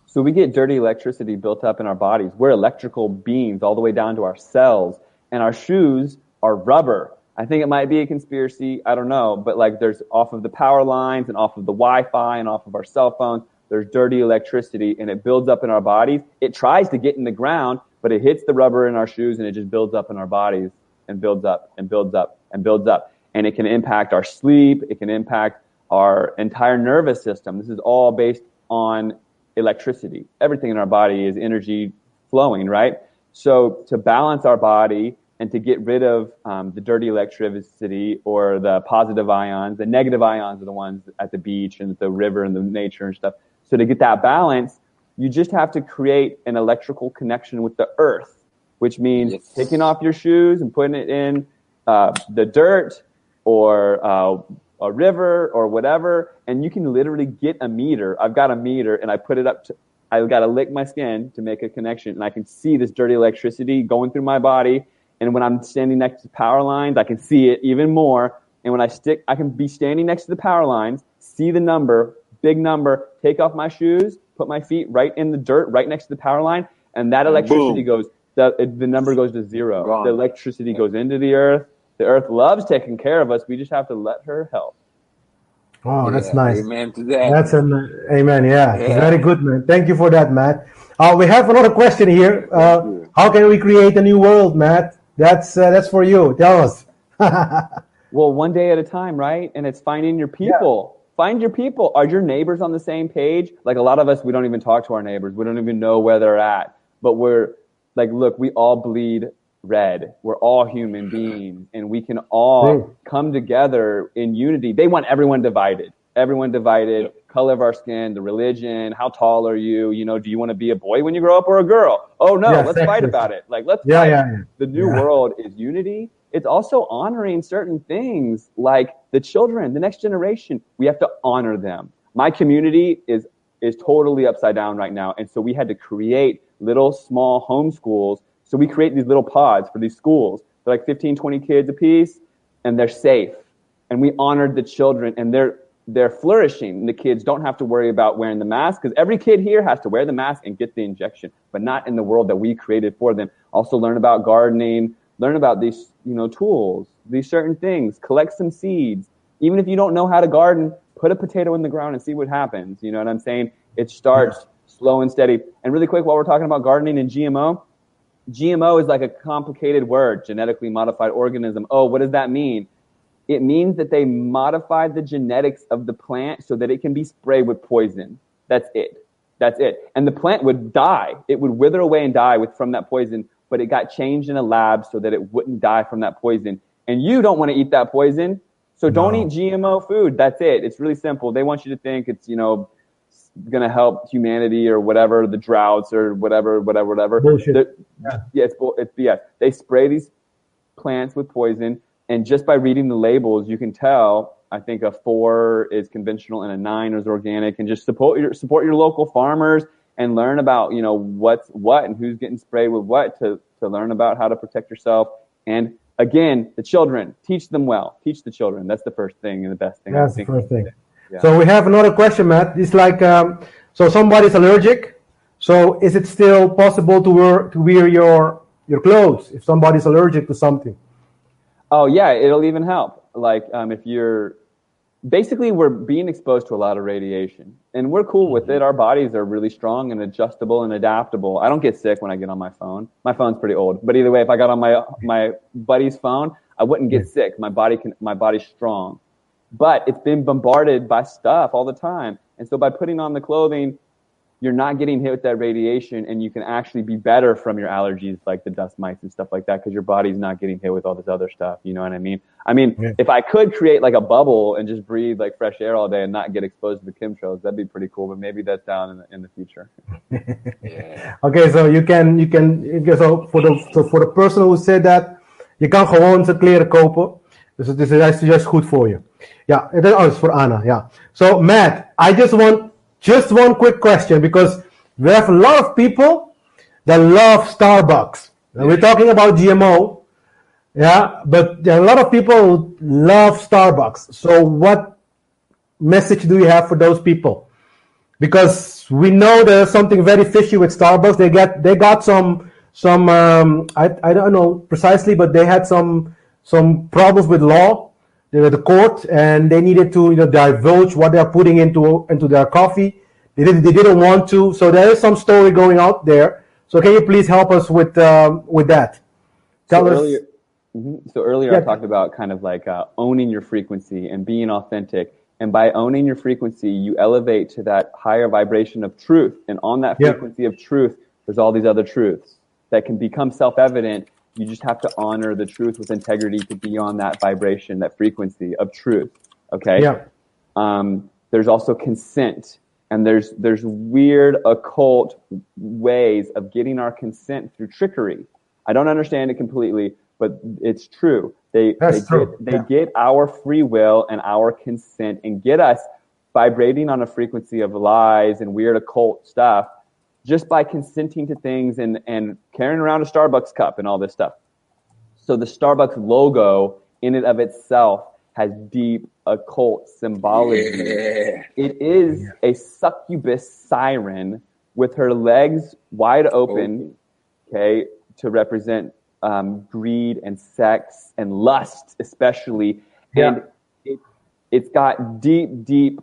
So we get dirty electricity built up in our bodies. We're electrical beings all the way down to our cells. And our shoes are rubber. I think it might be a conspiracy. I don't know. But there's off of the power lines and off of the Wi-Fi and off of our cell phones, there's dirty electricity, and it builds up in our bodies. It tries to get in the ground, but it hits the rubber in our shoes, and it just builds up in our bodies and builds up and builds up and builds up. And it can impact our sleep. It can impact our entire nervous system. This is all based on electricity. Everything in our body is energy flowing, right? So to balance our body and to get rid of the dirty electricity or the positive ions, the negative ions are the ones at the beach and at the river and the nature and stuff. So to get that balance, you just have to create an electrical connection with the earth, which means taking off your shoes and putting it in the dirt or a river or whatever, and you can literally get a meter. I've got a meter, and I put it up to, I've got to lick my skin to make a connection, and I can see this dirty electricity going through my body. And when I'm standing next to power lines, I can see it even more. And when I can be standing next to the power lines, see the number, big number, take off my shoes, put my feet right in the dirt, right next to the power line, and that electricity goes, the number goes to zero. Gone. The electricity goes into the earth. The earth loves taking care of us. We just have to let her help. Oh, that's nice. Amen to that. That's an amen. Yeah, very good, man. Thank you for that, Matt. We have another question here. How can we create a new world, Matt? That's for you. Tell us. Well, one day at a time, right? And it's finding your people. Yeah. Find your people. Are your neighbors on the same page? Like a lot of us, we don't even talk to our neighbors. We don't even know where they're at. But we're like, look, we all bleed red. We're all human beings, and we can all come together in unity. They want everyone divided. Color of our skin, the religion, how tall are you? Do you want to be a boy when you grow up or a girl? Oh no, let's fight about it. Like let's fight. The new world is unity. it's also honoring certain things like the children, the next generation. We have to honor them. My community is totally upside down right now. And so we had to create little small home schools. So we create these little pods for these schools. They're like 15, 20 kids a piece, and they're safe. And we honored the children, and they're flourishing. The kids don't have to worry about wearing the mask, because every kid here has to wear the mask and get the injection, but not in the world that we created for them. Also learn about gardening, learn about these, tools, these certain things, collect some seeds. Even if you don't know how to garden, put a potato in the ground and see what happens. You know what I'm saying? It starts slow and steady. And really quick, while we're talking about gardening and GMO is like a complicated word, genetically modified organism. Oh, what does that mean? It means that they modified the genetics of the plant so that it can be sprayed with poison. That's it. And the plant would die. It would wither away and die from that poison, but it got changed in a lab so that it wouldn't die from that poison. And you don't want to eat that poison, so don't eat GMO food. That's it. It's really simple. They want you to think it's, going to help humanity or whatever, the droughts or whatever. Bullshit. It's BS. They spray these plants with poison. And just by reading the labels, you can tell, I think a 4 is conventional and a 9 is organic. And just support your local farmers and learn about, what's what and who's getting sprayed with what to learn about how to protect yourself. And again, the children, teach them well. Teach the children. That's the first thing and the best thing. That's the first thing. Yeah. So we have another question, Matt. It's like, so somebody's allergic. So is it still possible to wear your clothes if somebody's allergic to something? Oh yeah, it'll even help. Like we're being exposed to a lot of radiation, and we're cool with it. Our bodies are really strong and adjustable and adaptable. I don't get sick when I get on my phone. My phone's pretty old, but either way, if I got on my buddy's phone, I wouldn't get sick. My body's strong, but it's been bombarded by stuff all the time, and so by putting on the clothing, you're not getting hit with that radiation, and you can actually be better from your allergies, like the dust mites and stuff like that, because your body's not getting hit with all this other stuff. You know what I mean? If I could create like a bubble and just breathe like fresh air all day and not get exposed to the chemtrails, that'd be pretty cool. But maybe that's down in the future. Yeah. Okay, so you can for the person who said that, je kan gewoon zijn kleren kopen. Dus het is juist goed voor je. Ja, dat is voor Anna. Ja. So Matt, I just one quick question, because we have a lot of people that love Starbucks. And we're talking about GMO, but there are a lot of people who love Starbucks. So what message do you have for those people? Because we know there's something very fishy with Starbucks. They got some I don't know precisely, but they had some problems with law. They were the court, and they needed to divulge what they are putting into their coffee. They didn't want to. So there is some story going out there. So can you please help us with that? Tell us. Earlier I talked about kind of like owning your frequency and being authentic. And by owning your frequency, you elevate to that higher vibration of truth. And on that frequency of truth, there's all these other truths that can become self-evident. You just have to honor the truth with integrity to be on that vibration, that frequency of truth. Okay? Yeah. There's also consent. And there's weird occult ways of getting our consent through trickery. I don't understand it completely, but it's true. They get our free will and our consent and get us vibrating on a frequency of lies and weird occult stuff just by consenting to things and carrying around a Starbucks cup and all this stuff. So the Starbucks logo in and of itself has deep occult symbology. Yeah. It is a succubus siren with her legs wide open, okay, to represent greed and sex and lust especially. And it's got deep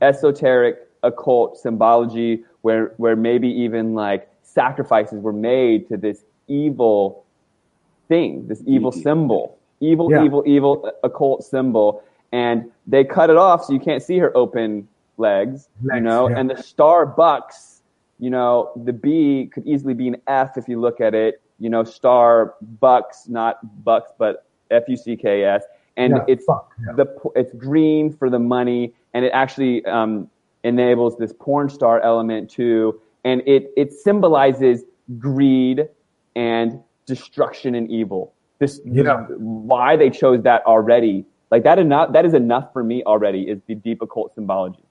esoteric occult symbology where maybe even like sacrifices were made to this evil thing, this evil symbol, evil occult symbol, and they cut it off so you can't see her open legs, and the Starbucks, the B could easily be an F if you look at it, Starbucks, not Bucks, but Fucks, and it's green for the money, and it actually enables this porn star element too, and it symbolizes greed and destruction and evil. why they chose that already. Like that is enough for me already, is the deep occult symbology.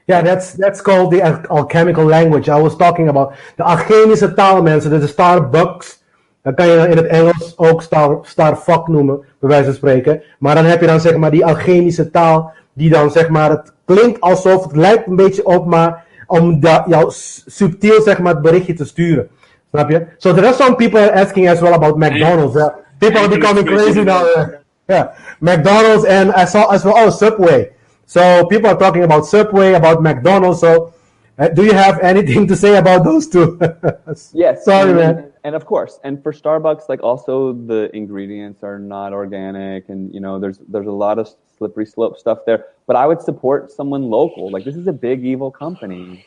Ja, that's called the alchemical language. I was talking about de alchemische taal, mensen. Dus de Starbucks. Dan kan je in het Engels ook Starfuck noemen, bij wijze van spreken. Maar dan heb je dan zeg maar die alchemische taal, die dan zeg maar, het klinkt alsof, het lijkt een beetje op, maar om jou subtiel zeg maar het berichtje te sturen. Snap je? So there are some people asking as well about McDonald's. People are becoming crazy now. McDonald's, and I saw as well, Subway. So people are talking about Subway, about McDonald's. So do you have anything to say about those two? Yes. Sorry, man. And of course, and for Starbucks, like also the ingredients are not organic, and there's a lot of slippery slope stuff there. But I would support someone local. Like this is a big evil company,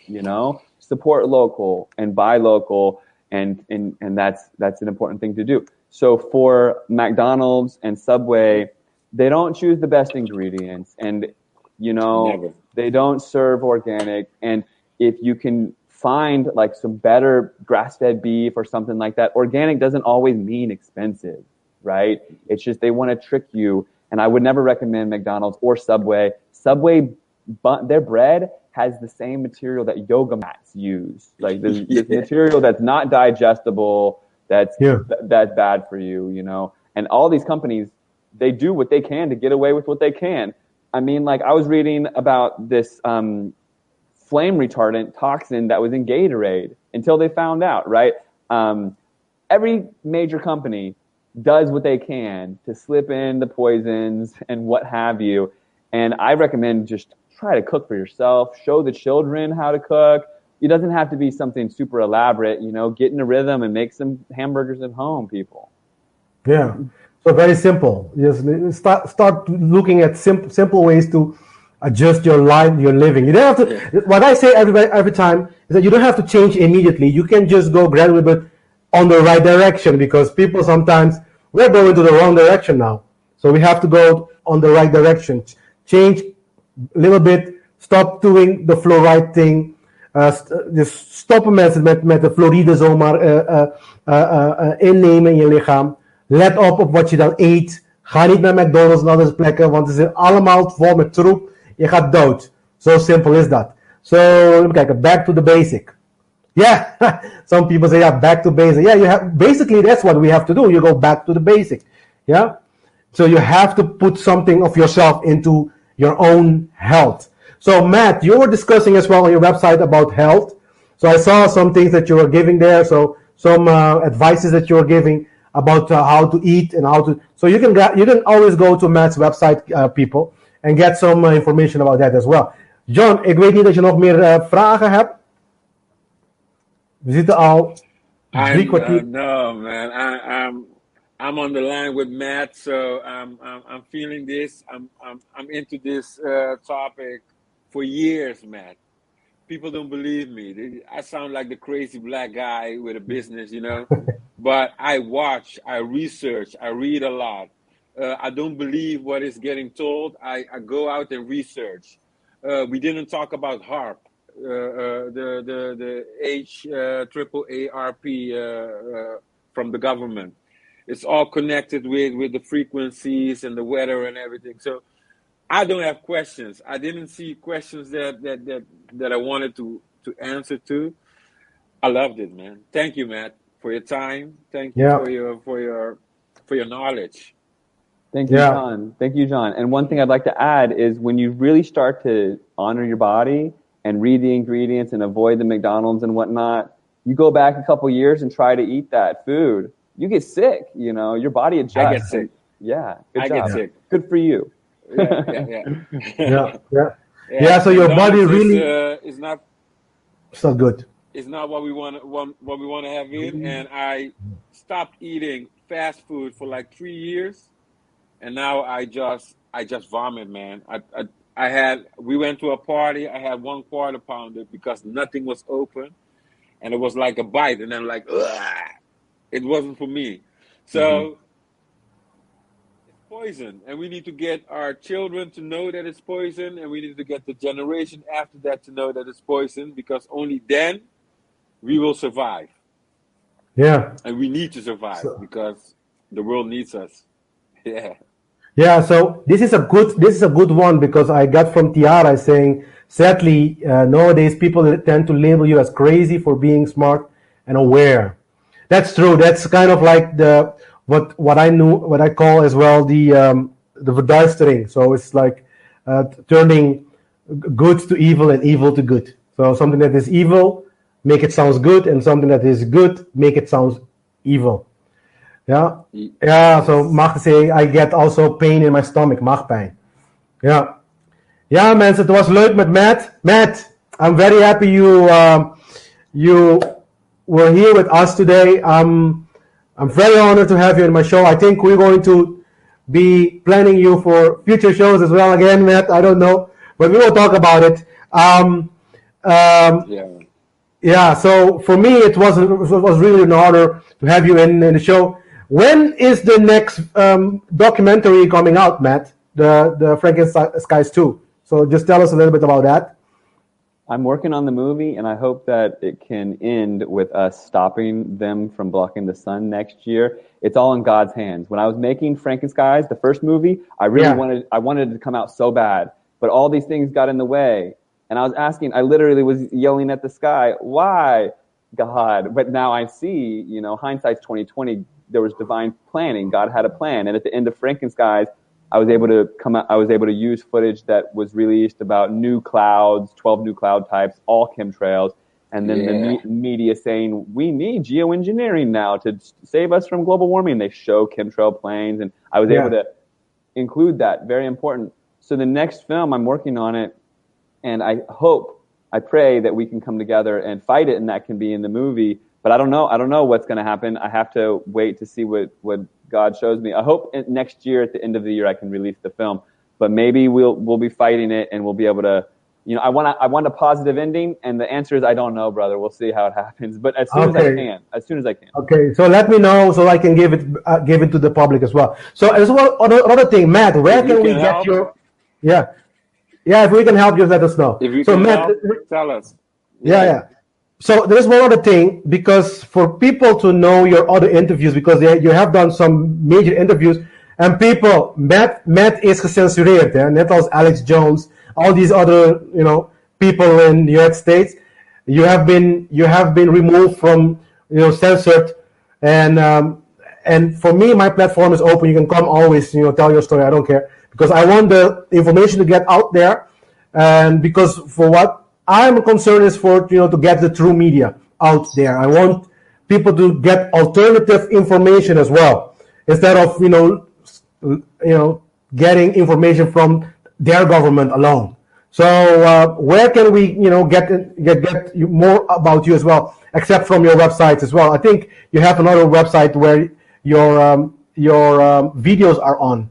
Support local and buy local, and that's an important thing to do. So for McDonald's and Subway, they don't choose the best ingredients, and Never. They don't serve organic. And if you can find like some better grass-fed beef or something like that, organic doesn't always mean expensive, right? It's just they want to trick you. And I would never recommend McDonald's or Subway. Subway, their bread has the same material that yoga mats use, like this material that's not digestible, that's bad for you, And all these companies, they do what they can to get away with what they can. I mean, like I was reading about this flame retardant toxin that was in Gatorade until they found out, right? Every major company does what they can to slip in the poisons and what have you. And I recommend just try to cook for yourself, show the children how to cook. It doesn't have to be something super elaborate, get in a rhythm and make some hamburgers at home, people. Yeah. So very simple. Just start looking at simple ways to adjust your life, your living. You don't have to. What I say every time is that you don't have to change immediately. You can just go gradually, but on the right direction. Because people sometimes we're going to the wrong direction now. So we have to go on the right direction. Change a little bit. Stop doing the fluoride thing. Dus stoppen met de fluoride zomaar innemen in je lichaam. Let op wat je dan eet. Ga niet naar McDonald's en andere plekken, want het is allemaal vol met troep. Je gaat dood. So simple is that. So, let me kijken. Back to the basic. Yeah, some people say, back to basic. Yeah, basically that's what we have to do. You go back to the basic. Yeah? So you have to put something of yourself into your own health. So Matt, you were discussing as well on your website about health. So I saw some things that you were giving there. So some advices that you were giving about how to eat and how to. So you can always go to Matt's website, people, and get some information about that as well. John, ik weet niet dat je nog meer vragen hebt. We zitten al 3 kwartier. No, man. I'm on the line with Matt, so I'm feeling this. I'm into this topic for years, Matt. People don't believe me. I sound like the crazy black guy with a business, But I watch, I research, I read a lot. I don't believe what is getting told. I go out and research. We didn't talk about HARP, the HAARP from the government. It's all connected with the frequencies and the weather and everything. So I don't have questions. I didn't see questions that I wanted to answer to. I loved it, man. Thank you, Matt, for your time. Thank you for your knowledge. Thank you, John. Thank you, John. And one thing I'd like to add is when you really start to honor your body and read the ingredients and avoid the McDonald's and whatnot, you go back a couple years and try to eat that food. You get sick, your body adjusts. I get sick. Yeah, I get sick. Good for you. Yeah. So your body really is not so good. It's not what we want to have in, and I stopped eating fast food for like 3 years, and now I just vomit, man. We went to a party. I had 1 quarter pounder because nothing was open, and it was like a bite, and then like, ugh, it wasn't for me. So it's poison, and we need to get our children to know that it's poison, and we need to get the generation after that to know that it's poison, because only then we will survive. Yeah. And we need to survive because The world needs us. Yeah. Yeah, so this is a good one because I got from Tiara saying, sadly, nowadays people tend to label you as crazy for being smart and aware. That's true. That's kind of like what I call as well the verduistering. So it's like turning good to evil and evil to good. So something that is evil, make it sounds good, and something that is good, make it sounds evil. Ja, ja, so mag say I get also pain in my stomach, maagpijn. Ja, ja mensen, het was leuk met Matt. Matt, I'm very happy you were here with us today. I'm very honored to have you in my show. I think we're going to be planning you for future shows as well. Again, Matt, I don't know, but we will talk about it. Yeah. So for me, it was really an honor to have you in the show. When is the next documentary coming out, Matt? The Frankenstein's 2. So just tell us a little bit about that. I'm working on the movie, and I hope that it can end with us stopping them from blocking the sun next year. It's all in God's hands. When I was making Frankenstein's, the first movie, I wanted it to come out so bad, but all these things got in the way. And I literally was yelling at the sky, why, God? But now I see, hindsight's 2020. There was divine planning. God had a plan. And at the end of Frankenstein's, I was able to use footage that was released about new clouds, 12 new cloud types, all chemtrails. And then the media saying, we need geoengineering now to save us from global warming. They show chemtrail planes. And I was able to include that. Very important. So the next film, I'm working on it. And I pray that we can come together and fight it, and that can be in the movie. But I don't know what's going to happen. I have to wait to see what God shows me. I hope next year, at the end of the year, I can release the film. But maybe we'll be fighting it, and we'll be able to. I want a positive ending, and the answer is I don't know, brother. We'll see how it happens. But as soon as I can. Okay, so let me know so I can give it to the public as well. So as well, another thing, Matt, where can we get your? Yeah, if we can help you, let us know. If you can Matt, help, tell us. Yeah. So there's one other thing, because for people to know your other interviews, because you have done some major interviews, and people, Matt is gecensureerd, net als Alex Jones, all these other, people in the United States. You have been removed from, censored, and for me, my platform is open. You can come always, tell your story. I don't care, because I want the information to get out there, and because for what I'm concerned is for to get the true media out there. I want people to get alternative information as well, instead of getting information from their government alone. So where can we get more about you as well, except from your websites as well? I think you have another website where your videos are on.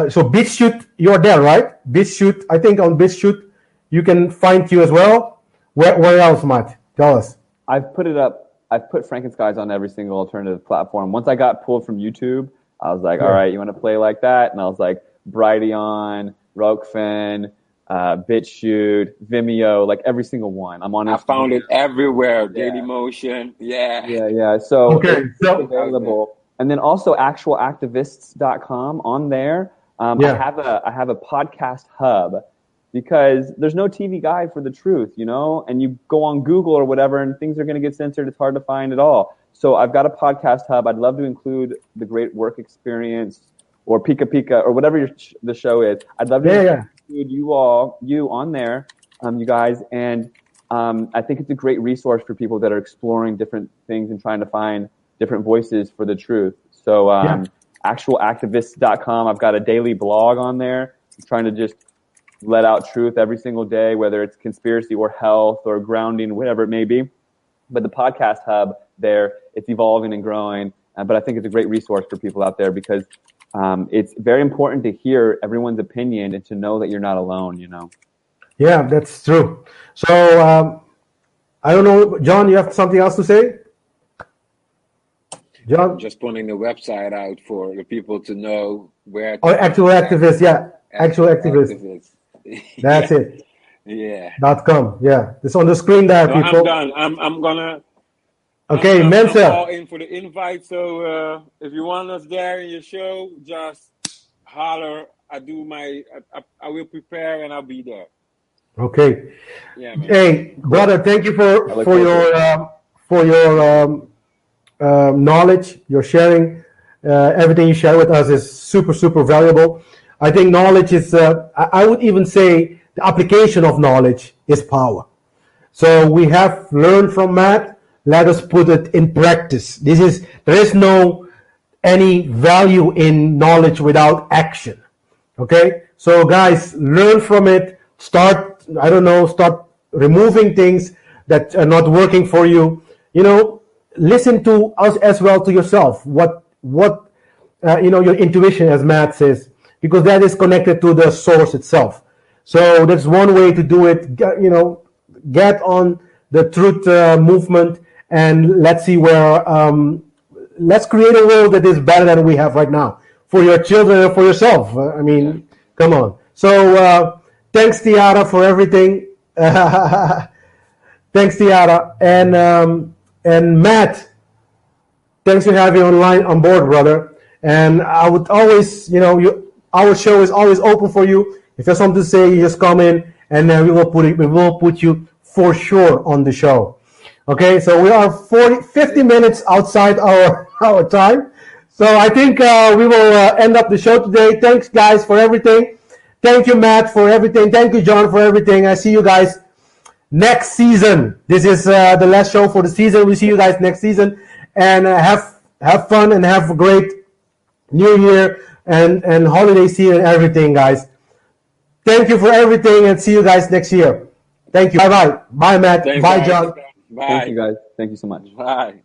So BitChute, you're there, right? BitChute, I think on BitChute you can find you as well. Where else, Matt? Tell us. I've put it up. I've put Frankenstein's on every single alternative platform. Once I got pulled from YouTube, I was like, all right, you want to play like that? And I was like, Brighteon, Rokfin, BitChute, Vimeo, like every single one. I'm on. I found it everywhere. Dailymotion, yeah. So it's available. And then also actualactivists.com on there. I have a podcast hub, because there's no TV guide for the truth, and you go on Google or whatever and things are going to get censored. It's hard to find it all. So I've got a podcast hub. I'd love to include the Great Work Experience or Pika Pika or whatever the show is. I'd love to include you on there, you guys. And I think it's a great resource for people that are exploring different things and trying to find different voices for the truth. So actualactivists.com. I've got a daily blog on there. I'm trying to just let out truth every single day, whether it's conspiracy or health or grounding, whatever it may be. But the podcast hub there, it's evolving and growing. But I think it's a great resource for people out there, because it's very important to hear everyone's opinion and to know that you're not alone, Yeah, that's true. So I don't know, John, you have something else to say? John? Just putting the website out for the people to know where. Actual Activists, Actual Activists. That's it. Yeah. .com. Yeah, it's on the screen there, so people. I'm done. Okay, I'm mensen. all in for the invite. So if you want us there in your show, just holler. I will prepare and I'll be there. Okay. Yeah, man. Hey, brother, thank you I look for your knowledge, your sharing. Everything you share with us is super, super valuable. I think knowledge is, I would even say the application of knowledge is power. So we have learned from Matt. Let us put it in practice. There is no any value in knowledge without action. Okay? So guys, learn from it. Start removing things that are not working for you. Listen to us as well, to yourself. What your intuition, as Matt says, because that is connected to the source itself. So that's one way to do it. Get on the truth movement, and let's see where. Let's create a world that is better than we have right now for your children and for yourself. Come on. So thanks, Tiara, for everything. Thanks, Tiara, and Matt. Thanks for having on board, brother. And I would always, our show is always open for you. If there's something to say, you just come in, and then we will put you for sure on the show. Okay, so we are 50 minutes outside our time. So I think we will end up the show today. Thanks, guys, for everything. Thank you, Matt, for everything. Thank you, John, for everything. I see you guys next season. This is the last show for the season. We see you guys next season. And have fun and have a great New Year and holiday season and everything, guys. Thank you for everything, and see you guys next year. Thank you. Bye-bye. Bye, Matt. Thanks, Bye, guys. John. Bye. Thank you, guys. Thank you so much. Bye.